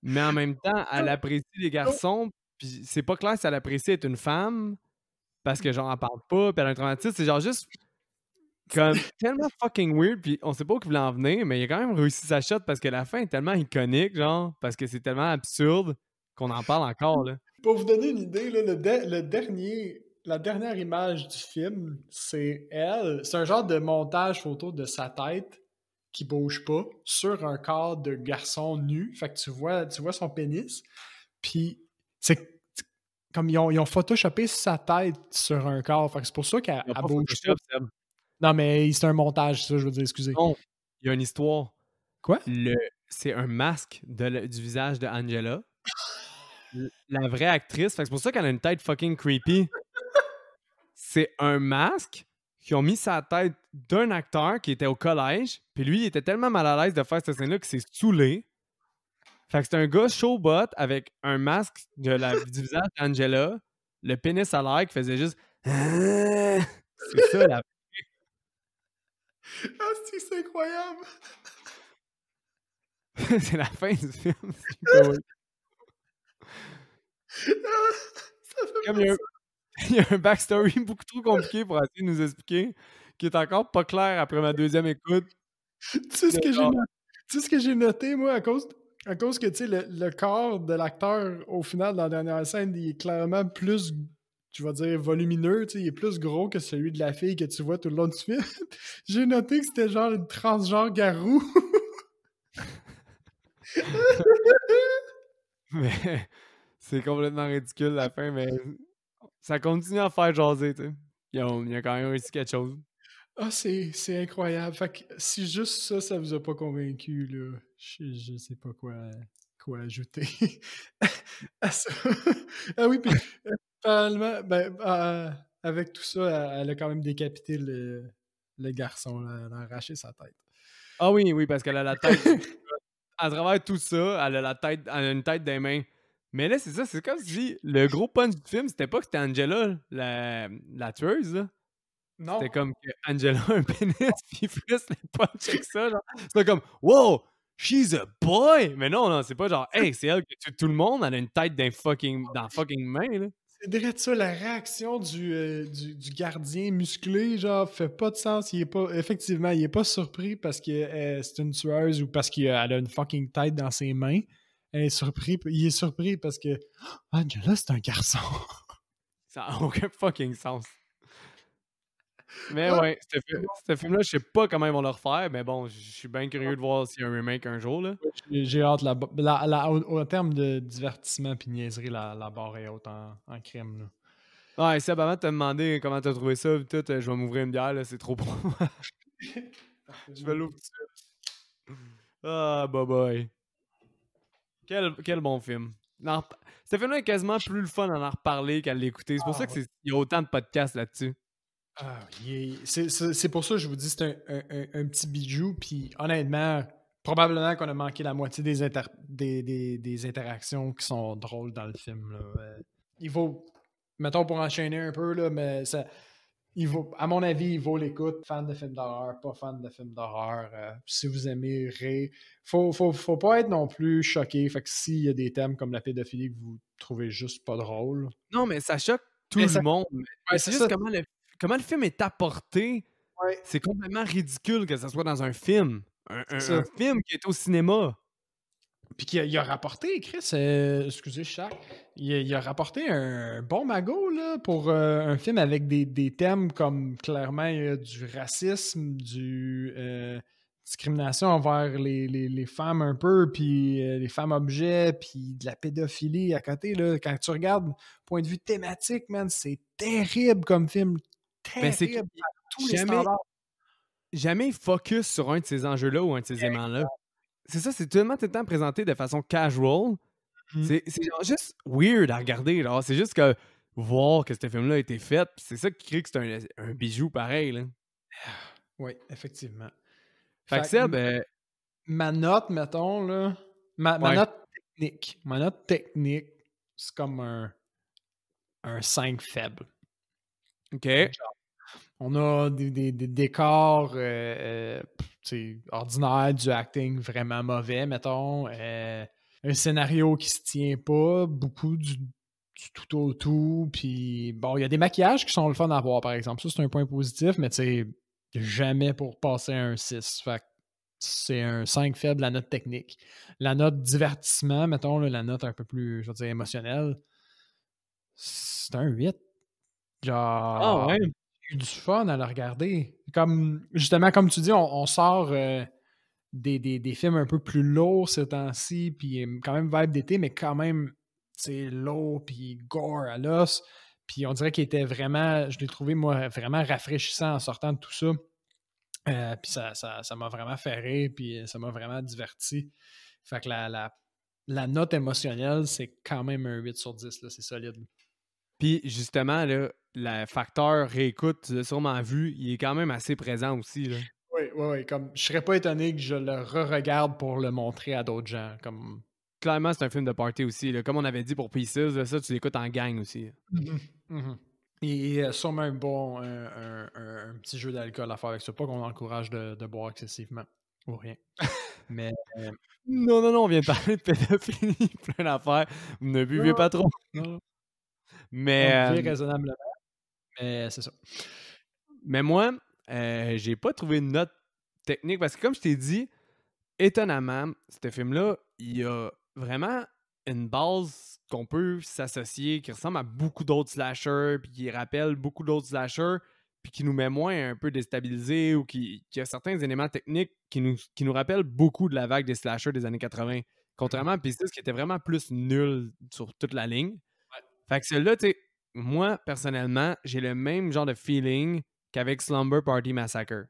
mais en même temps, elle apprécie les garçons, puis c'est pas clair si elle apprécie être une femme, parce que genre, elle parle pas, puis elle a un traumatisme. C'est genre juste comme tellement fucking weird, puis on sait pas où il voulait en venir, mais il a quand même réussi sa shot parce que la fin est tellement iconique, genre, parce que c'est tellement absurde qu'on en parle encore, là. Pour vous donner une idée, là, la dernière image du film, c'est elle. C'est un genre de montage photo de sa tête qui bouge pas sur un corps de garçon nu. Fait que tu vois son pénis. Puis c'est comme ils ont photoshopé sa tête sur un corps. Fait que c'est pour ça qu'elle Il y a pas bouge pas. Photoshop, Seb. Non, mais c'est un montage, c'est ça, je veux dire, excusez. Non, il y a une histoire. Quoi? C'est un masque du visage de Angela. La vraie actrice, fait que c'est pour ça qu'elle a une tête fucking creepy. C'est un masque qu'ils ont mis sur la tête d'un acteur qui était au collège, puis lui, il était tellement mal à l'aise de faire cette scène-là qu'il s'est saoulé. Fait que c'est un gars showbot avec un masque du visage d'Angela, le pénis à l'air qui faisait juste. C'est ça, la. Ah, c'est incroyable! C'est la fin du film. C'est super weird. Ça fait Comme pas ça. il y a un backstory beaucoup trop compliqué pour essayer de nous expliquer, qui est encore pas clair après ma deuxième écoute. Tu sais ce De que j'ai genre, noté? Tu sais ce que j'ai noté, moi, à cause que, tu sais, le corps de l'acteur, au final, dans la dernière scène, il est clairement plus, je vais dire, volumineux, tu sais, il est plus gros que celui de la fille que tu vois tout le long du film. J'ai noté que c'était genre une transgenre garou. mais c'est complètement ridicule la fin, mais ça continue à faire jaser, tu sais. Il y a quand même réussi quelque chose. Ah, c'est incroyable. Fait que si juste ça, ça vous a pas convaincu, là, je sais pas quoi ajouter à ça. Ah oui, puis parallèlement, ben, avec tout ça, elle a quand même décapité le garçon, là, elle a arraché sa tête. Ah oui, oui, parce qu'elle a la tête. À travers tout ça, elle a une tête des mains. Mais là, c'est ça, c'est comme si le gros punch du film, c'était pas que c'était Angela, la tueuse, là. Non, C'était comme que Angela a un pénis, puis il plus les punch avec ça, genre. C'était comme, wow, she's a boy! Mais non, non, c'est pas genre, hey, c'est elle qui tue tout le monde, elle a une tête dans la fucking main, là. c'est direct ça, la réaction du gardien musclé, genre, fait pas de sens. Effectivement, il est pas surpris parce que c'est une tueuse ou parce qu'elle a une fucking tête dans ses mains. Il est surpris parce que Angela, c'est un garçon. Ça a aucun fucking sens. Mais Ah, ouais, ce film-là, je sais pas comment ils vont le refaire, mais bon, je suis bien curieux de voir s'il y a un remake un jour, là. j'ai hâte. Au terme de divertissement puis niaiserie, la barre est haute en crème. Là. Ouais, Seb, avant de te demander comment t'as trouvé ça, pis tout, je vais m'ouvrir une bière, là, c'est trop bon. Je vais l'ouvrir tout de suite. Ah, bye bye. Quel bon film. Ce film-là est quasiment plus le fun d'en reparler qu'à l'écouter. C'est pour ça Ah, qu'il y a autant de podcasts là-dessus. Ah, c'est pour ça que je vous dis c'est un petit bijou. Puis honnêtement, probablement qu'on a manqué la moitié des interactions qui sont drôles dans le film. Là. Il vaut, mettons pour enchaîner un peu, là, mais ça, à mon avis, il vaut l'écoute. Fan de films d'horreur, pas fan de films d'horreur. Si vous aimez rire, faut pas être non plus choqué. Fait que s'il y a des thèmes comme la pédophilie que vous trouvez juste pas drôle. Non, mais ça choque tout Mais le ça, monde. ouais, Mais c'est c'est juste ça. comment le film est apporté. Ouais, C'est complètement ridicule que ça soit dans un film. c'est ça. Un film qui est au cinéma. Puis il a rapporté, Chris, excusez, Charles, il a rapporté un bon magot là, pour un film avec des thèmes comme clairement du racisme, du discrimination envers les femmes un peu, puis les femmes objets, puis de la pédophilie à côté. Là, quand tu regardes point de vue thématique, man, c'est terrible comme film. Ben, c'est Terrible à tous les jamais, standards. jamais focus sur un de ces enjeux-là ou un de ces aimants-là. C'est ça, c'est tellement tout le temps présenté de façon casual. Mhm. C'est genre juste weird à regarder. Genre. C'est juste que voir que ce film-là a été fait, c'est ça qui crée que c'est un bijou pareil. Là. Oui, effectivement. Fait que Fait que Seb, ma note, mettons, là, ma ouais, note technique. Ma note technique, c'est comme un 5 faible. ok. On a des décors ordinaires, du acting vraiment mauvais, mettons. Un scénario qui se tient pas, beaucoup du tout au tout. Puis bon, il y a des maquillages qui sont le fun à voir, par exemple. Ça, c'est un point positif, mais tu sais, jamais pour passer à un 6. Fait que c'est un 5 faible, la note technique. La note divertissement, mettons, là, la note un peu plus, je veux dire, émotionnelle, c'est un 8. Ah Genre, ouais? j'ai eu du fun à le regarder. Comme, justement, comme tu dis, on sort des films un peu plus lourds ces temps-ci, puis quand même vibe d'été, mais quand même, c'est lourd, puis gore à l'os. Puis on dirait qu'il était vraiment, je l'ai trouvé, moi, vraiment rafraîchissant en sortant de tout ça. Puis ça m'a vraiment fait rire, puis ça m'a vraiment diverti. Fait que la note émotionnelle, c'est quand même un 8 sur 10, là, c'est solide. Puis justement, là, le facteur réécoute, tu l'as sûrement vu, il est quand même assez présent aussi, là. Oui, oui, oui. Comme, je serais pas étonné que je le re-regarde pour le montrer à d'autres gens. Comme... Clairement, c'est un film de party aussi, là. Comme on avait dit pour Pieces, là, ça, tu l'écoutes en gang aussi. Mhm, mhm. Et sûrement un bon un petit jeu d'alcool à faire avec ça. Pas qu'on encourage de boire excessivement ou rien. Mais Non, non, non, on vient de parler de pédophilie, plein d'affaires. Vous ne buvez non, pas trop. non, Mais, on buvait raisonnablement, mais c'est ça. mais moi, j'ai pas trouvé de note technique parce que, comme je t'ai dit, étonnamment, ce film-là, il y a vraiment une base qu'on peut s'associer, qui ressemble à beaucoup d'autres slashers, puis qui rappelle beaucoup d'autres slashers, puis qui nous met moins un peu déstabilisés ou qui a certains éléments techniques qui nous rappellent beaucoup de la vague des slashers des années 80. Contrairement à Pistis, qui était vraiment plus nul sur toute la ligne. Fait que celle-là, tu sais, moi, personnellement, j'ai le même genre de feeling qu'avec Slumber Party Massacre.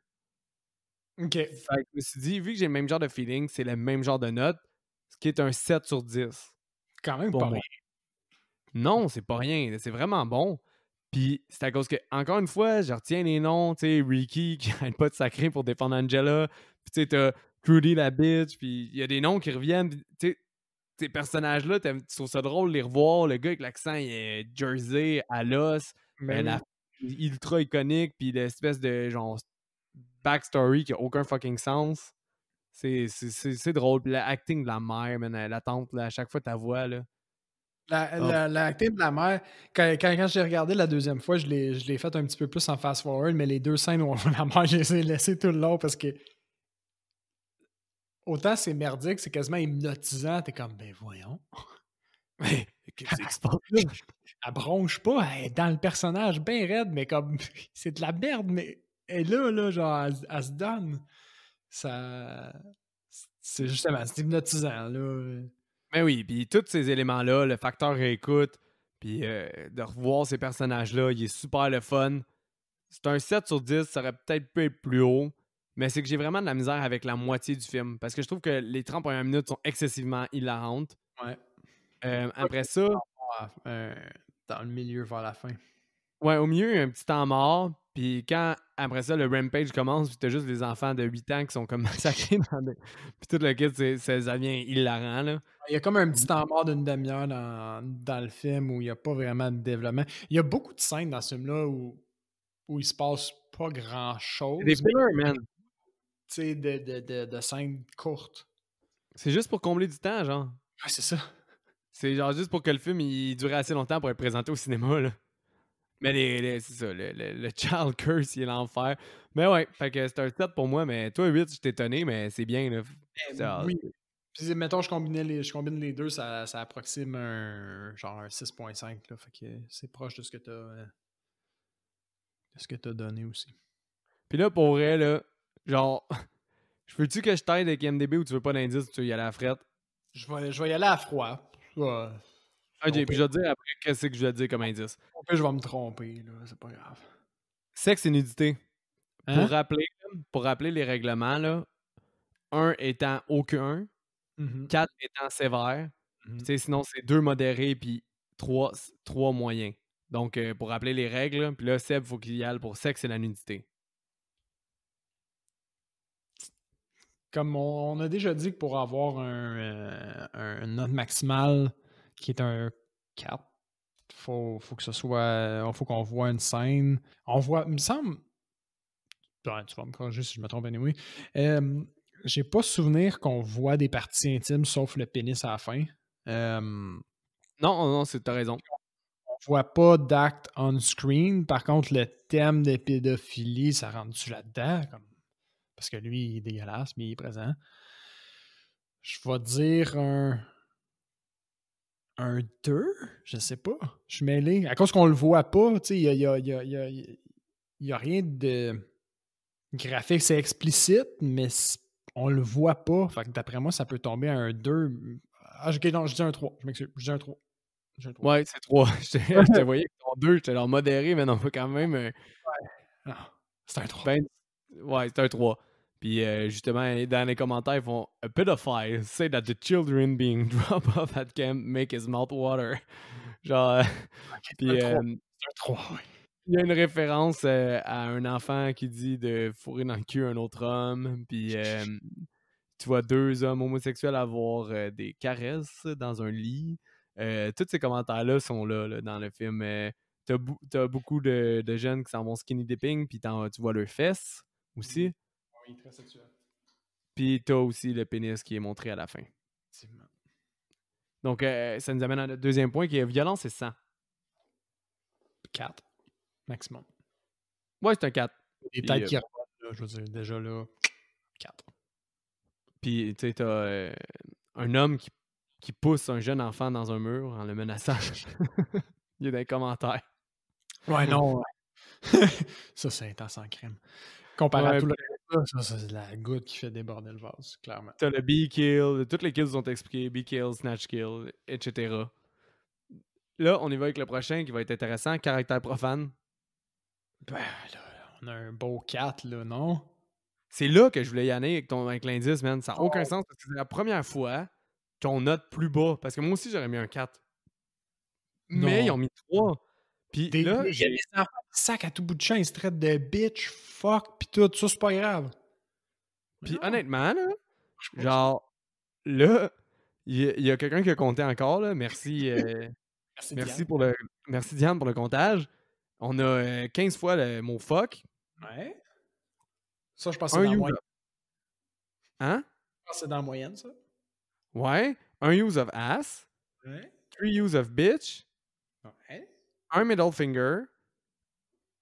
OK. Fait que je me suis dit, vu que j'ai le même genre de feeling, c'est le même genre de note, ce qui est un 7 sur 10 Quand même pour pas moi. rien. Non, c'est pas rien, c'est vraiment bon. Puis c'est à cause que, encore une fois, je retiens les noms, tu sais, Ricky qui arrête pas de sacrer pour défendre Angela, puis tu sais, t'as Trudy la bitch, puis il y a des noms qui reviennent, tu sais, ces personnages-là, tu trouves ça drôle de les revoir, le gars avec l'accent, il est Jersey à l'os, Mais la oui. ultra iconique, puis l'espèce de, genre, backstory qui a aucun fucking sens. C'est drôle. Puis l'acting de la mère, man, la tante, là, à chaque fois ta voix, là. Oh, La acting de la mère, quand j'ai regardé la deuxième fois, je l'ai fait un petit peu plus en fast-forward, mais les deux scènes où on voit la mère, je les ai laissées tout le long parce que autant c'est merdique, c'est quasiment hypnotisant. T'es comme, ben voyons. mais qu'est-ce qui se passe là? Elle bronche pas, elle est dans le personnage bien raide, mais comme, c'est de la merde, mais elle est là, genre, elle se donne. Ça. C'est justement, c'est hypnotisant, là. Mais oui, puis tous ces éléments-là, le facteur réécoute, puis de revoir ces personnages-là, il est super le fun. C'est un 7 sur 10, ça aurait peut-être pu être plus haut, mais c'est que j'ai vraiment de la misère avec la moitié du film, parce que je trouve que les 30 premières minutes sont excessivement hilarantes. Ouais. Après ça, Dans le milieu vers la fin. ouais, au milieu, il y a un petit temps mort. Puis quand, après ça, le rampage commence, puis t'as juste des enfants de 8 ans qui sont comme massacrés dans des... Puis tout le kit, ça devient hilarant, là. Il y a comme un petit temps mort d'une demi-heure dans le film où il n'y a pas vraiment de développement. Il y a beaucoup de scènes dans ce film-là où il se passe pas C'est des grand-chose, mais fillers, man. tu sais, de scènes courtes. C'est juste pour combler du temps, genre. Ouais, c'est ça. C'est genre juste pour que le film, il dure assez longtemps pour être présenté au cinéma, là. Mais c'est ça, le Child Curse, il est l'enfer. Mais ouais, fait que c'est un 7 pour moi, mais toi, 8, je t'ai étonné, mais c'est bien, là. Oui. Puis, mettons, je combine les deux, ça approxime genre un 6.5, là. Fait que c'est proche de ce que t'as donné aussi. Puis là, pour vrai, là, genre, je veux-tu que je t'aide avec MDB ou tu veux pas d'indice, tu veux y aller à la frette? Je vais y aller à froid. Ouais. Ok, puis je vais te dire après qu'est-ce que je vais te dire comme indice. Au pire, je vais me tromper, là. C'est pas grave. Sexe et nudité. Hein? Pour rappeler les règlements, là, 1 étant aucun, Mhm. 4 étant sévère, Mhm. puis sinon c'est 2 modérés, puis 3 moyens. Donc, pour rappeler les règles, là, puis là, Seb, faut qu'il y aille pour sexe et la nudité. Comme on a déjà dit que pour avoir un note maximal qui est un 4, faut que ce soit. Faut qu'on voit une scène. Il me semble. tu vas me corriger si je me trompe anyway. J'ai pas souvenir qu'on voit des parties intimes sauf le pénis à la fin. Non, non, t'as raison. On voit pas d'acte on-screen. Par contre, le thème de pédophilie, ça rentre-tu là-dedans? Parce que lui, il est dégueulasse, mais il est présent. Je vais dire un 2? Je sais pas. Je suis mêlé. À cause qu'on le voit pas, tu sais, il y a rien de graphique. C'est explicite, mais on le voit pas. Fait que d'après moi, ça peut tomber à un 2. Ah, ok, non, je dis un 3. Je m'excuse. Je dis un 3. Ouais, c'est 3. Je te voyais que ton 2, j'étais genre modéré, mais non, quand même. Non, c'est un 3. Ben, ouais, c'est un 3. Puis justement, dans les commentaires, ils font A pedophile say that the children being dropped off at camp make his mouth water. Genre, puis C'est un 3, oui. il y a une référence à un enfant qui dit de fourrer dans le cul un autre homme. Puis tu vois 2 hommes homosexuels avoir des caresses dans un lit. Tous ces commentaires-là sont là dans le film. T'as beaucoup de jeunes qui s'en vont skinny dipping, puis tu vois leurs fesses aussi. Oui, très sexuel. Puis t'as aussi le pénis qui est montré à la fin. Effectivement. Donc, ça nous amène à notre deuxième point qui est violence et sang. 4, maximum. Ouais, c'est un 4. Des têtes qui revolent, là, je veux dire, déjà là, 4. Puis, tu sais, t'as un homme qui pousse un jeune enfant dans un mur en le menaçant. Il est dans les commentaires. Ouais, non. Ça, c'est intense en crime. Comparé à tout le reste, ça, c'est la goutte qui fait déborder le vase, clairement. T'as le B-kill, toutes les kills sont expliquées, B-kill, snatch kill, etc. Là, on y va avec le prochain qui va être intéressant, caractère profane. Ben, là, on a un beau 4, là, non? C'est là que je voulais y aller avec l'indice, man. Ça n'a aucun sens parce que c'est la première fois qu'on note plus bas. Parce que moi aussi, j'aurais mis un 4. Mais Non. ils ont mis 3. Puis là, Il y a des enfants qui sac à tout bout de champ, ils se traitent de bitch, fuck, pis tout, ça, c'est pas grave. puis honnêtement, là, genre, là, il y a quelqu'un qui a compté encore, là. Merci, merci Diane pour le comptage. On a 15 fois le mot fuck. Ouais. Ça, je pense que c'est dans la moyenne. Hein? Je pense que c'est dans la moyenne, ça. Ouais. Un use of ass. Ouais. 3 use of bitch. Ouais. Un middle finger.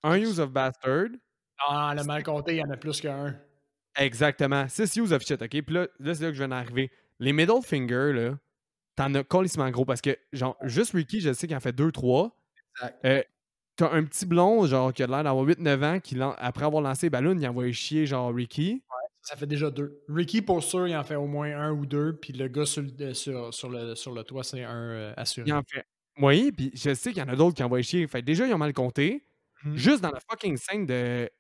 Un use of bastard. Ah, le mal compté, il y en a plus qu'un. Exactement. 6 use of shit, OK? Puis là c'est là que je viens d'arriver. Les middle finger, là, t'en as colissement gros parce que, genre, juste Ricky, je sais qu'il en fait 2-3. Exact. T'as un petit blond, genre, qui a l'air d'avoir 8-9 ans, qui, après avoir lancé les ballons, il envoie chier, genre, Ricky. Ouais, ça fait déjà 2. Ricky, pour sûr, il en fait au moins 1 ou 2, puis le gars sur le toit, c'est un assuré. Il en fait. Oui, puis je sais qu'il y en a d'autres qui envoient chier. Fait déjà, ils ont mal compté. Juste dans la fucking scène de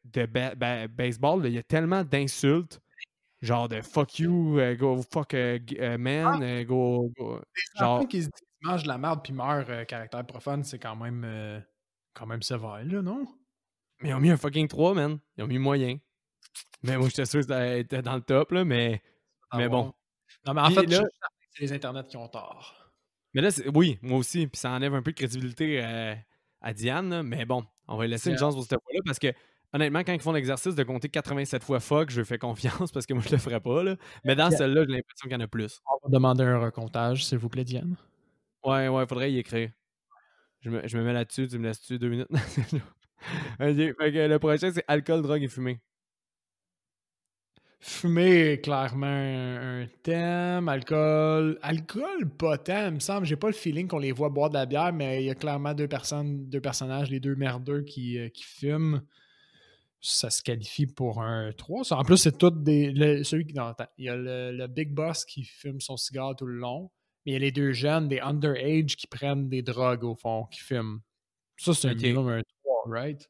baseball, il y a tellement d'insultes. Genre de fuck you, go fuck man, go. Les enfants qui se disent mangent de la merde puis meurent caractère profane, c'est quand même sévère, là, non? Mais ils ont mis un fucking 3, man. Ils ont mis moyen. Mais moi, j'étais sûr que ça était dans le top, là, mais bon. Non, mais en fait, là, c'est les internets qui ont tort. mais là, oui, moi aussi. Puis ça enlève un peu de crédibilité à Diane, là, mais bon, on va lui laisser une chance pour cette fois-là parce que, honnêtement, quand ils font l'exercice de compter 87 fois fuck, je lui fais confiance parce que moi, je le ferais pas, là. Mais dans celle-là, j'ai l'impression qu'il y en a plus. On va demander un recomptage, s'il vous plaît, Diane. Ouais, faudrait y écrire. Je me mets là-dessus, tu me laisses-tu 2 minutes? Ok, fait que le prochain, c'est alcool, drogue et fumée. Fumer est clairement un thème. Alcool, pas tant, il me semble. J'ai pas le feeling qu'on les voit boire de la bière, mais il y a clairement deux personnages, les deux merdeux qui fument. Ça se qualifie pour un 3. En plus, c'est tout celui qui. Non, attends. Il y a le Big Boss qui fume son cigare tout le long. Mais il y a les deux jeunes, des underage qui prennent des drogues au fond, qui fument. Ça, c'est un minimum un 3, right?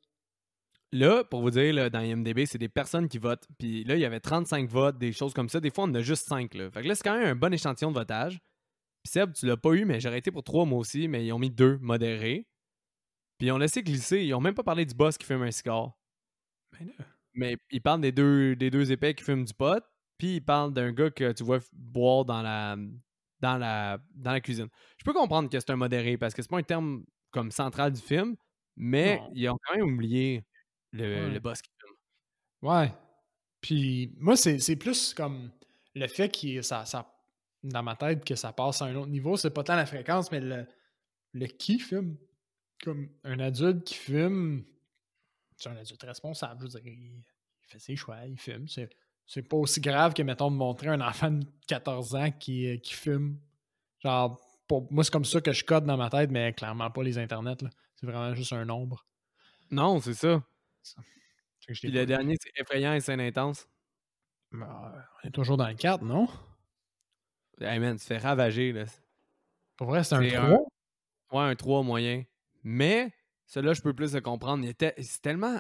Là, pour vous dire, là, dans IMDb, c'est des personnes qui votent. Puis là, il y avait 35 votes, des choses comme ça. Des fois, on en a juste 5. Là. Fait que là, c'est quand même un bon échantillon de votage. Puis Seb, tu l'as pas eu, mais j'aurais été pour 3 moi aussi, mais ils ont mis 2 modérés. Puis ils ont laissé glisser. Ils ont même pas parlé du boss qui fume un cigare. Mais ils parlent des deux épais qui fument du pot. Puis ils parlent d'un gars que tu vois boire dans la cuisine. Je peux comprendre que c'est un modéré parce que c'est pas un terme comme central du film, mais ils ont quand même oublié le boss qui fume. Ouais. Puis moi, c'est plus comme le fait ça, dans ma tête, que ça passe à un autre niveau. C'est pas tant la fréquence, mais le qui fume. Comme un adulte qui fume, c'est un adulte responsable. Je veux dire, il fait ses choix, il fume. C'est pas aussi grave que, mettons, de montrer un enfant de 14 ans qui fume. Genre, moi, c'est comme ça que je code dans ma tête, mais clairement pas les internets, là. C'est vraiment juste un nombre. Non, c'est ça. Ça. Fait que je l'ai Puis pas le vu. dernier, c'est effrayant et scène intense. On est toujours dans le 4, non? Hey man, tu fais ravager, là. Pour vrai, c'est un C'est 3. un 3 moyen. Mais, celui-là, je peux plus le comprendre. C'est tellement...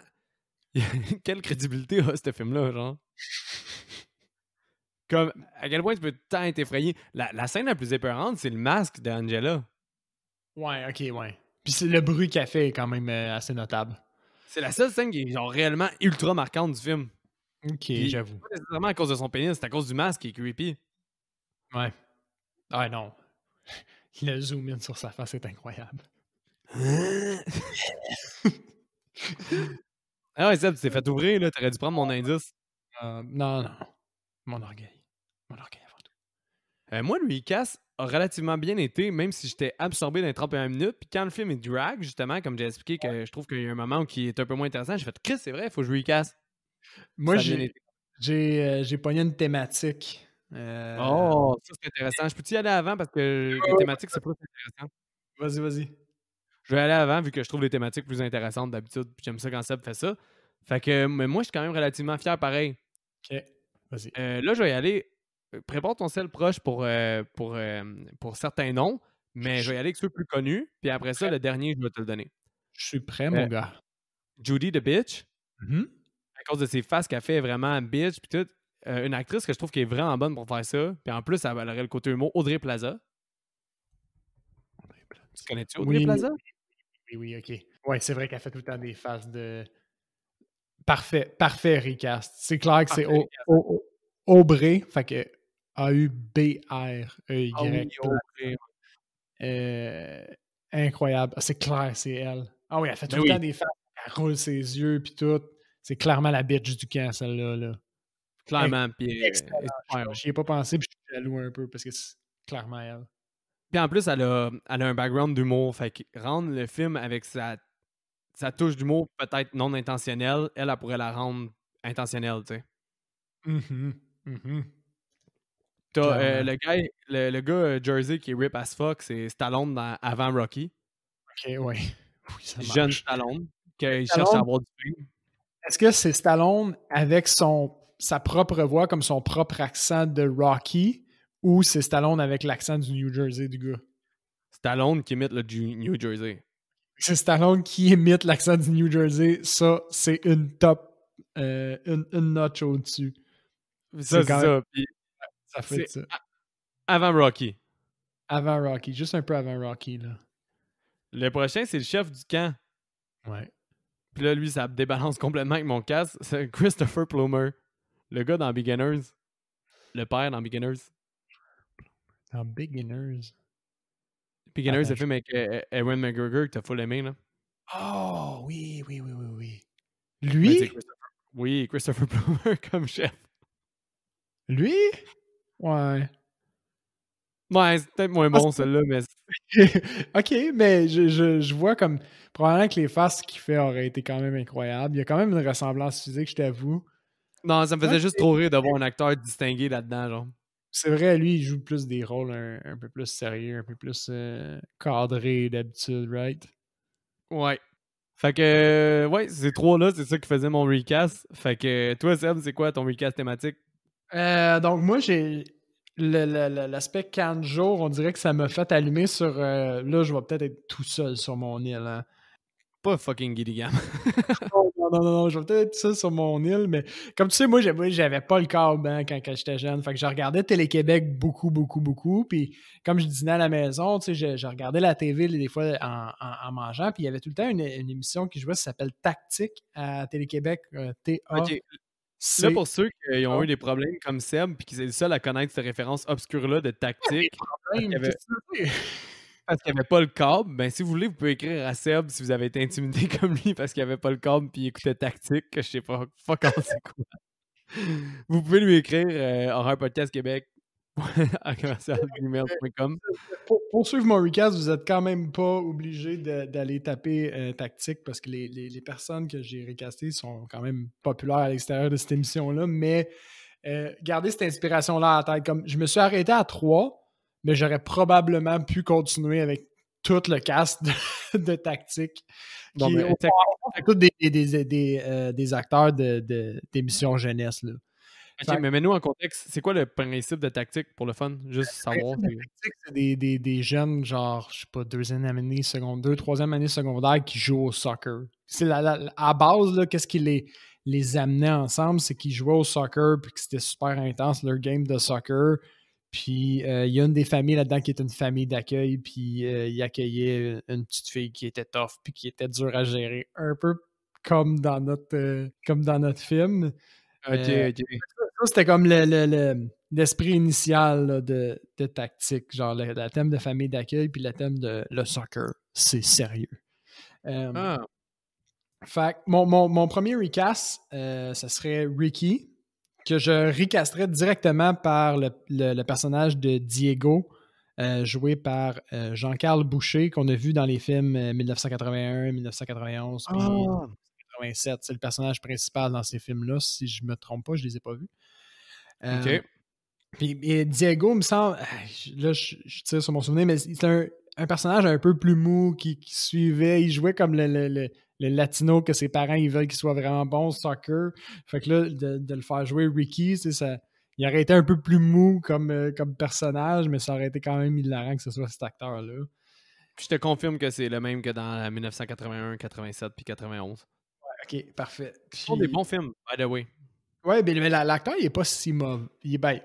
Quelle crédibilité a ce film-là, genre? Comme, à quel point tu peux tant être effrayé. La scène la plus épeurante, c'est le masque d'Angela. Ouais, ok, ouais. Puis le bruit qu'elle fait est quand même assez notable. C'est la seule scène qui est genre réellement ultra marquante du film. Ok, Puis, j'avoue. pas nécessairement à cause de son pénis, c'est à cause du masque qui est creepy. Ouais. Ah non. Le zoom in sur sa face est incroyable. Ah ouais, Seb, tu t'es fait ouvrir, là. T'aurais dû prendre mon indice. Non. Mon orgueil. Mon orgueil avant tout. Moi, le recast a relativement bien été, même si j'étais absorbé dans les 31 minutes. Puis quand le film est drag, justement, comme j'ai expliqué, que je trouve qu'il y a un moment qui est un peu moins intéressant, j'ai fait Chris, c'est vrai, il faut que je recast. Moi, Ça a bien été. j'ai pogné une thématique. Oh, ça c'est intéressant. Je peux-tu y aller avant parce que les thématiques, c'est plus intéressant. Vas-y. Je vais aller avant vu que je trouve les thématiques plus intéressantes d'habitude. Puis j'aime ça quand Seb fait ça. Fait que mais moi, je suis quand même relativement fier pareil. Ok, vas-y. Là, je vais y aller. Prépare ton sel proche pour certains noms, mais je vais y aller avec ceux plus connus. Puis après ça, le dernier, je vais te le donner. Je suis prêt, Euh, mon gars. Judy the Bitch, Mhm. à cause de ses faces qu'elle fait vraiment bitch, puis tout. Une actrice que je trouve qui est vraiment bonne pour faire ça. Puis en plus, elle aurait le côté humour. Audrey Plaza. Tu connais-tu Audrey Oui, Plaza? oui, ok. Ouais, c'est vrai qu'elle fait tout le temps des faces de. Parfait recast. C'est clair que c'est Parfait. Aubrey, fait que Ah oui, Aubrey. Audrey. Euh, incroyable. Ah, c'est clair, c'est elle. Ah oui, elle fait tout Ben le oui, temps des faces, elle roule ses yeux puis tout. C'est clairement la bitch du camp, celle-là. Là. clairement. Puis elle est Excellent. super bonne. J'y ai pas pensé, puis je suis jaloux un peu parce que c'est clairement elle. Puis en plus, elle a un background d'humour. Fait que rendre le film avec sa touche d'humour peut-être non intentionnelle, elle pourrait la rendre intentionnelle, tu sais. Mhm, mhm. T'as Clairement. le gars Jersey qui est rip as fuck, c'est Stallone avant Rocky. Ok, ouais. Oui, ça Jeune marche. Stallone, qu'il cherche à Stallone, avoir du fame. est-ce que c'est Stallone avec sa propre voix, comme son propre accent de Rocky, ou c'est Stallone avec l'accent du New Jersey du gars? Stallone qui imite le New Jersey. C'est Stallone qui imite l'accent du New Jersey. Ça, c'est une top, une notch au-dessus. Ça, C'est c'est quand même, ça. Puis ça fait c'est ça. avant Rocky. Avant Rocky, juste un peu avant Rocky, là. Le prochain, c'est le chef du camp. Ouais. Puis là, lui, ça me débalance complètement avec mon casque. C'est Christopher Plummer. Le gars dans Beginners. Le père dans Beginners. Dans Beginners. Beginners, Attends, le film avec Ewan McGregor que t'as full aimé, là. Oh, oui. Ben, c'est Lui? Christopher Plummer comme chef. Lui? Ouais. Ouais, c'est peut-être moins bon, celui-là, mais OK, mais je vois comme probablement que les faces qu'il fait auraient été quand même incroyables. Il y a quand même une ressemblance physique, je t'avoue. non, ça me faisait juste OK. trop rire d'avoir un acteur distingué là-dedans, genre. C'est vrai, lui, il joue plus des rôles un peu plus sérieux, un peu plus cadrés d'habitude, right? Ouais. Fait que, ouais, ces trois-là, c'est ça qui faisait mon recast. Fait que, toi, Seb, c'est quoi ton recast thématique? Donc, moi, j'ai l'aspect 15 jours, on dirait que ça m'a fait allumer sur. Là, je vais peut-être être tout seul sur mon île. Hein. Pas fucking Gilligan. Non, je vais peut-être être tout seul sur mon île, mais comme tu sais, moi, j'avais pas le câble hein, quand j'étais jeune. Fait que je regardais Télé-Québec beaucoup. Puis, comme je dînais à la maison, tu sais, je regardais la TV des fois en mangeant. Puis, il y avait tout le temps une émission qui jouait, ça s'appelle Tactique à Télé-Québec, OK. T-A-C. Là, pour ceux qui ont eu des problèmes comme Seb, puis qui sont les seuls à connaître cette référence obscure-là de Des tactique, parce qu'il problèmes, y avait... qu'est-ce que tu veux dire? parce qu'il n'y avait pas le câble, ben si vous voulez, vous pouvez écrire à Seb si vous avez été intimidé comme lui parce qu'il n'y avait pas le câble puis il écoutait Tactique, que je sais pas fuck all c'est quoi. Vous pouvez lui écrire Horreur Podcast Québec à commercial@gmail.com. Pour suivre mon recast, vous êtes quand même pas obligé d'aller taper Tactique parce que les personnes que j'ai recastées sont quand même populaires à l'extérieur de cette émission-là, mais gardez cette inspiration-là en tête. Comme, je me suis arrêté à 3, mais j'aurais probablement pu continuer avec tout le cast de Tactique. Bon, Qui, ben, c'est tous des acteurs d'émissions jeunesse. Là. ok, mais mets-nous en contexte, c'est quoi le principe de Tactique pour le fun? Juste savoir. C'est des jeunes, genre, je sais pas, deuxième année secondaire, troisième année secondaire qui jouent au soccer. C'est à base, là, qu'est-ce qui les amenait ensemble, c'est qu'ils jouaient au soccer puis que c'était super intense leur game de soccer. Puis il y a une des familles là-dedans qui est une famille d'accueil, puis il accueillait une petite fille qui était tough puis qui était dure à gérer, un peu comme dans notre film. Ok. Ça, c'était comme l'esprit initial là, de Tactique, genre le thème de famille d'accueil puis le thème de le soccer. C'est sérieux. Ah, Fait que mon premier recast, ça serait Ricky, que je recasterais directement par le personnage de Diego, joué par Jean-Carl Boucher, qu'on a vu dans les films 1981, 1991, puis 1987. C'est le personnage principal dans ces films-là. Si je me trompe pas, je les ai pas vus. ok. Puis Diego, il me semble, là je tire sur mon souvenir, mais c'est un personnage un peu plus mou qui suivait, il jouait comme le latino que ses parents ils veulent qu'il soit vraiment bon au soccer. Fait que là, de le faire jouer Ricky, ça, il aurait été un peu plus mou comme personnage, mais ça aurait été quand même hilarant que ce soit cet acteur-là. Puis je te confirme que c'est le même que dans 1981, 87 puis 91. Ok, parfait. Ce sont des bons films, by the way. Ouais, mais l'acteur, il est pas si mauvais. Ben,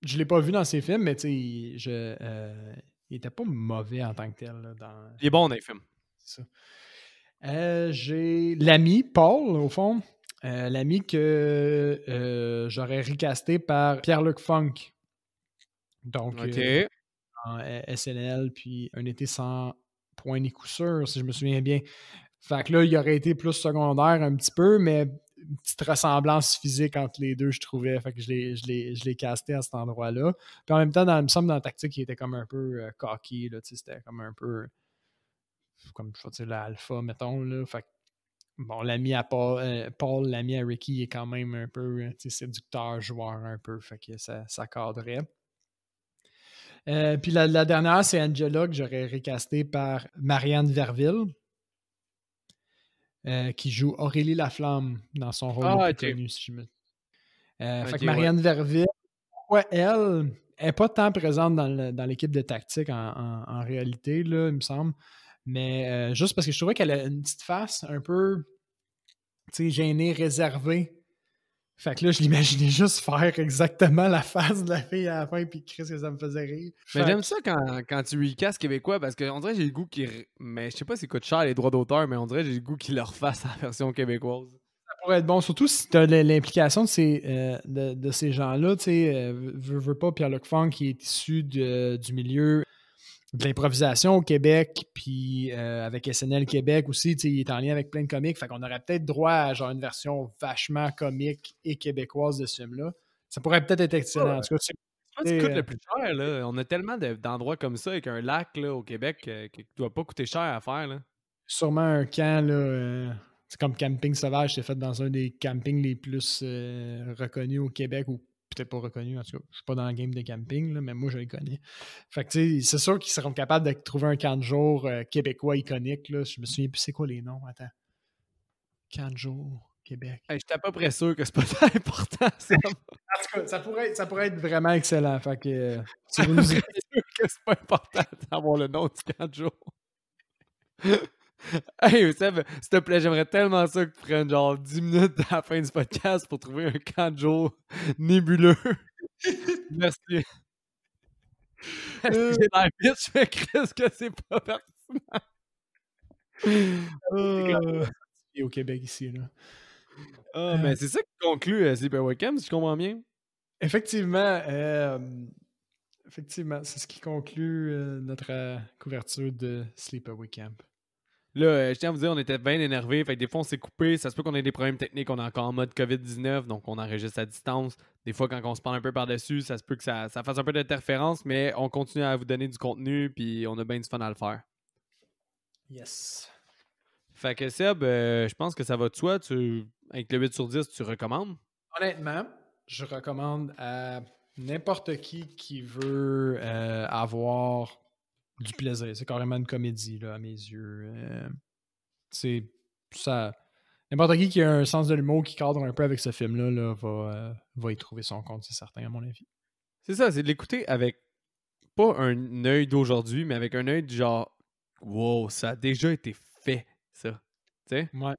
je l'ai pas vu dans ses films, mais tu sais, il était pas mauvais en tant que tel. Là, Il est bon dans les films. C'est ça. J'ai l'ami Paul, au fond. L'ami que j'aurais recasté par Pierre-Luc Funk. Donc, Ok. en SNL, puis Un été sans point ni coup sûr, si je me souviens bien. Fait que là, il aurait été plus secondaire un petit peu, mais une petite ressemblance physique entre les deux, je trouvais. Fait que je l'ai casté à cet endroit-là. Puis en même temps, il me semble dans la tactique, il était comme un peu cocky. Là, c'était comme un peu comme je veux dire l'alpha, mettons. Là. Fait que, bon, l'ami à Paul, l'ami à Ricky, il est quand même un peu séducteur, joueur un peu. Fait que ça cadrait. Puis la dernière, c'est Angela, que j'aurais recasté par Marianne Verville. Qui joue Aurélie Laflamme dans son rôle le plus connu, si je me... fait que Marianne Verville, pourquoi elle n'est pas tant présente dans l'équipe de tactique en réalité, là, il me semble. Mais juste parce que je trouvais qu'elle a une petite face un peu gênée, réservée. Fait que là, je l'imaginais juste faire exactement la face de la fille à la fin, puis Chris, que ça me faisait rire. Mais j'aime ça quand tu recastes québécois, parce qu'on dirait que j'ai le goût qu'ils... Mais je sais pas si ça coûte cher les droits d'auteur, mais on dirait que j'ai le goût qu'ils le refassent en version québécoise. Ça pourrait être bon, surtout si tu as l'implication de ces gens-là. Tu sais, veux pas, Pierre-Luc Funk, qui est issu du milieu de l'improvisation au Québec, puis avec SNL Québec aussi, il est en lien avec plein de comiques. Fait qu'on aurait peut-être droit à genre une version vachement comique et québécoise de ce film-là. Ça pourrait peut-être être excellent. En tout cas, c'est pas ce qui coûte le plus cher, là. On a tellement d'endroits comme ça avec un lac là, au Québec qui doit pas coûter cher à faire, là. Sûrement un camp, là. C'est comme Camping Sauvage, c'est fait dans un des campings les plus reconnus au Québec, ou peut-être pas reconnu, en tout cas, je suis pas dans le game de camping, là, mais moi, je le connais. Fait que, tu sais, c'est sûr qu'ils seront capables de trouver un camp de jour québécois iconique, là. Je me souviens plus c'est quoi les noms, attends. Camp de jour, Québec. Hey, j'étais à peu près sûr que c'est pas très important, ça. En tout cas, ça pourrait être vraiment excellent, fait que... Je suis sûr que c'est pas important d'avoir le nom du camp de jour. Hey, Seb, s'il te plaît, j'aimerais tellement ça que tu prennes genre 10 minutes à la fin du podcast pour trouver un camp de jour nébuleux. Merci. J'ai l'air bitch, mais Chris que c'est pas pertinent. Au Québec ici, là. Mais c'est ça qui conclut Sleepaway Camp, si je comprends bien. Effectivement, Effectivement, c'est ce qui conclut notre couverture de Sleepaway Camp. Là, je tiens à vous dire, on était bien énervés. Fait que des fois, on s'est coupé. Ça se peut qu'on ait des problèmes techniques. On est encore en mode COVID-19, donc on enregistre à distance. Des fois, quand on se parle un peu par-dessus, ça se peut que ça fasse un peu d'interférence, mais on continue à vous donner du contenu, puis on a bien du fun à le faire. Yes. Fait que Seb, je pense que ça va de soi. Avec le 8 sur 10, tu recommandes? Honnêtement, je recommande à n'importe qui veut avoir du plaisir. C'est carrément une comédie, là, à mes yeux. C'est ça. N'importe qui a un sens de l'humour qui cadre un peu avec ce film-là là, va y trouver son compte, c'est certain, à mon avis. C'est ça, c'est de l'écouter avec pas un œil d'aujourd'hui, mais avec un œil du genre wow, ça a déjà été fait, ça. Tu sais? Ouais.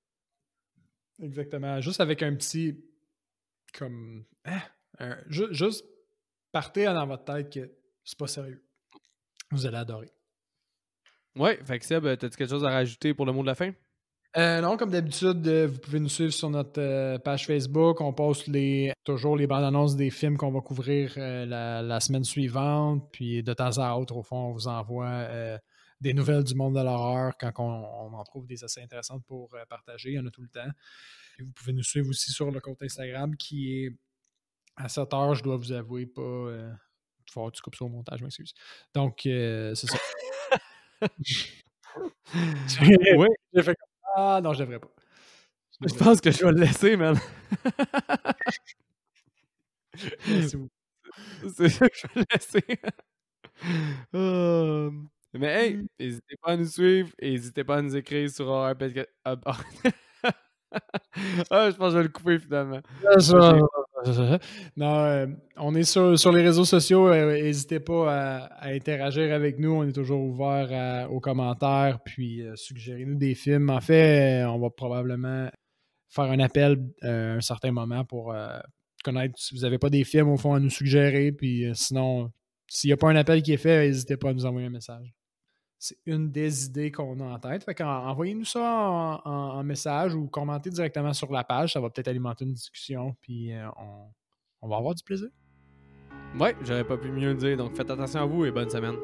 Exactement. Juste avec un petit comme juste partez dans votre tête que c'est pas sérieux. Vous allez adorer. Ouais, fait que Seb, t'as-tu quelque chose à rajouter pour le mot de la fin? Non, comme d'habitude, vous pouvez nous suivre sur notre page Facebook. On poste toujours les bandes annonces des films qu'on va couvrir la semaine suivante. Puis de temps à autre, au fond, on vous envoie des nouvelles du monde de l'horreur quand on en trouve des assez intéressantes pour partager. Il y en a tout le temps. Et vous pouvez nous suivre aussi sur le compte Instagram qui est à 7 heures, je dois vous avouer, pas. Il faut que tu coupes ça au montage, je m'excuse. Donc, c'est ça. Oui. J'ai fait comme, ah non, je devrais pas. Je pense que je vais le laisser, man. Merci beaucoup. C'est ça que je vais le laisser. Mais hey, n'hésitez pas à nous suivre et n'hésitez pas à nous écrire sur horrorpodcast. Je pense que je vais le couper finalement. Non, on est sur les réseaux sociaux. N'hésitez pas à interagir avec nous. On est toujours ouvert aux commentaires. Puis suggérez-nous des films. En fait, on va probablement faire un appel à un certain moment pour connaître si vous n'avez pas des films au fond à nous suggérer. Puis sinon, s'il n'y a pas un appel qui est fait, n'hésitez pas à nous envoyer un message. C'est une des idées qu'on a en tête. Fait envoyez-nous ça en message ou commentez directement sur la page. Ça va peut-être alimenter une discussion. Puis on va avoir du plaisir. Ouais, j'aurais pas pu mieux le dire. Donc faites attention à vous et bonne semaine.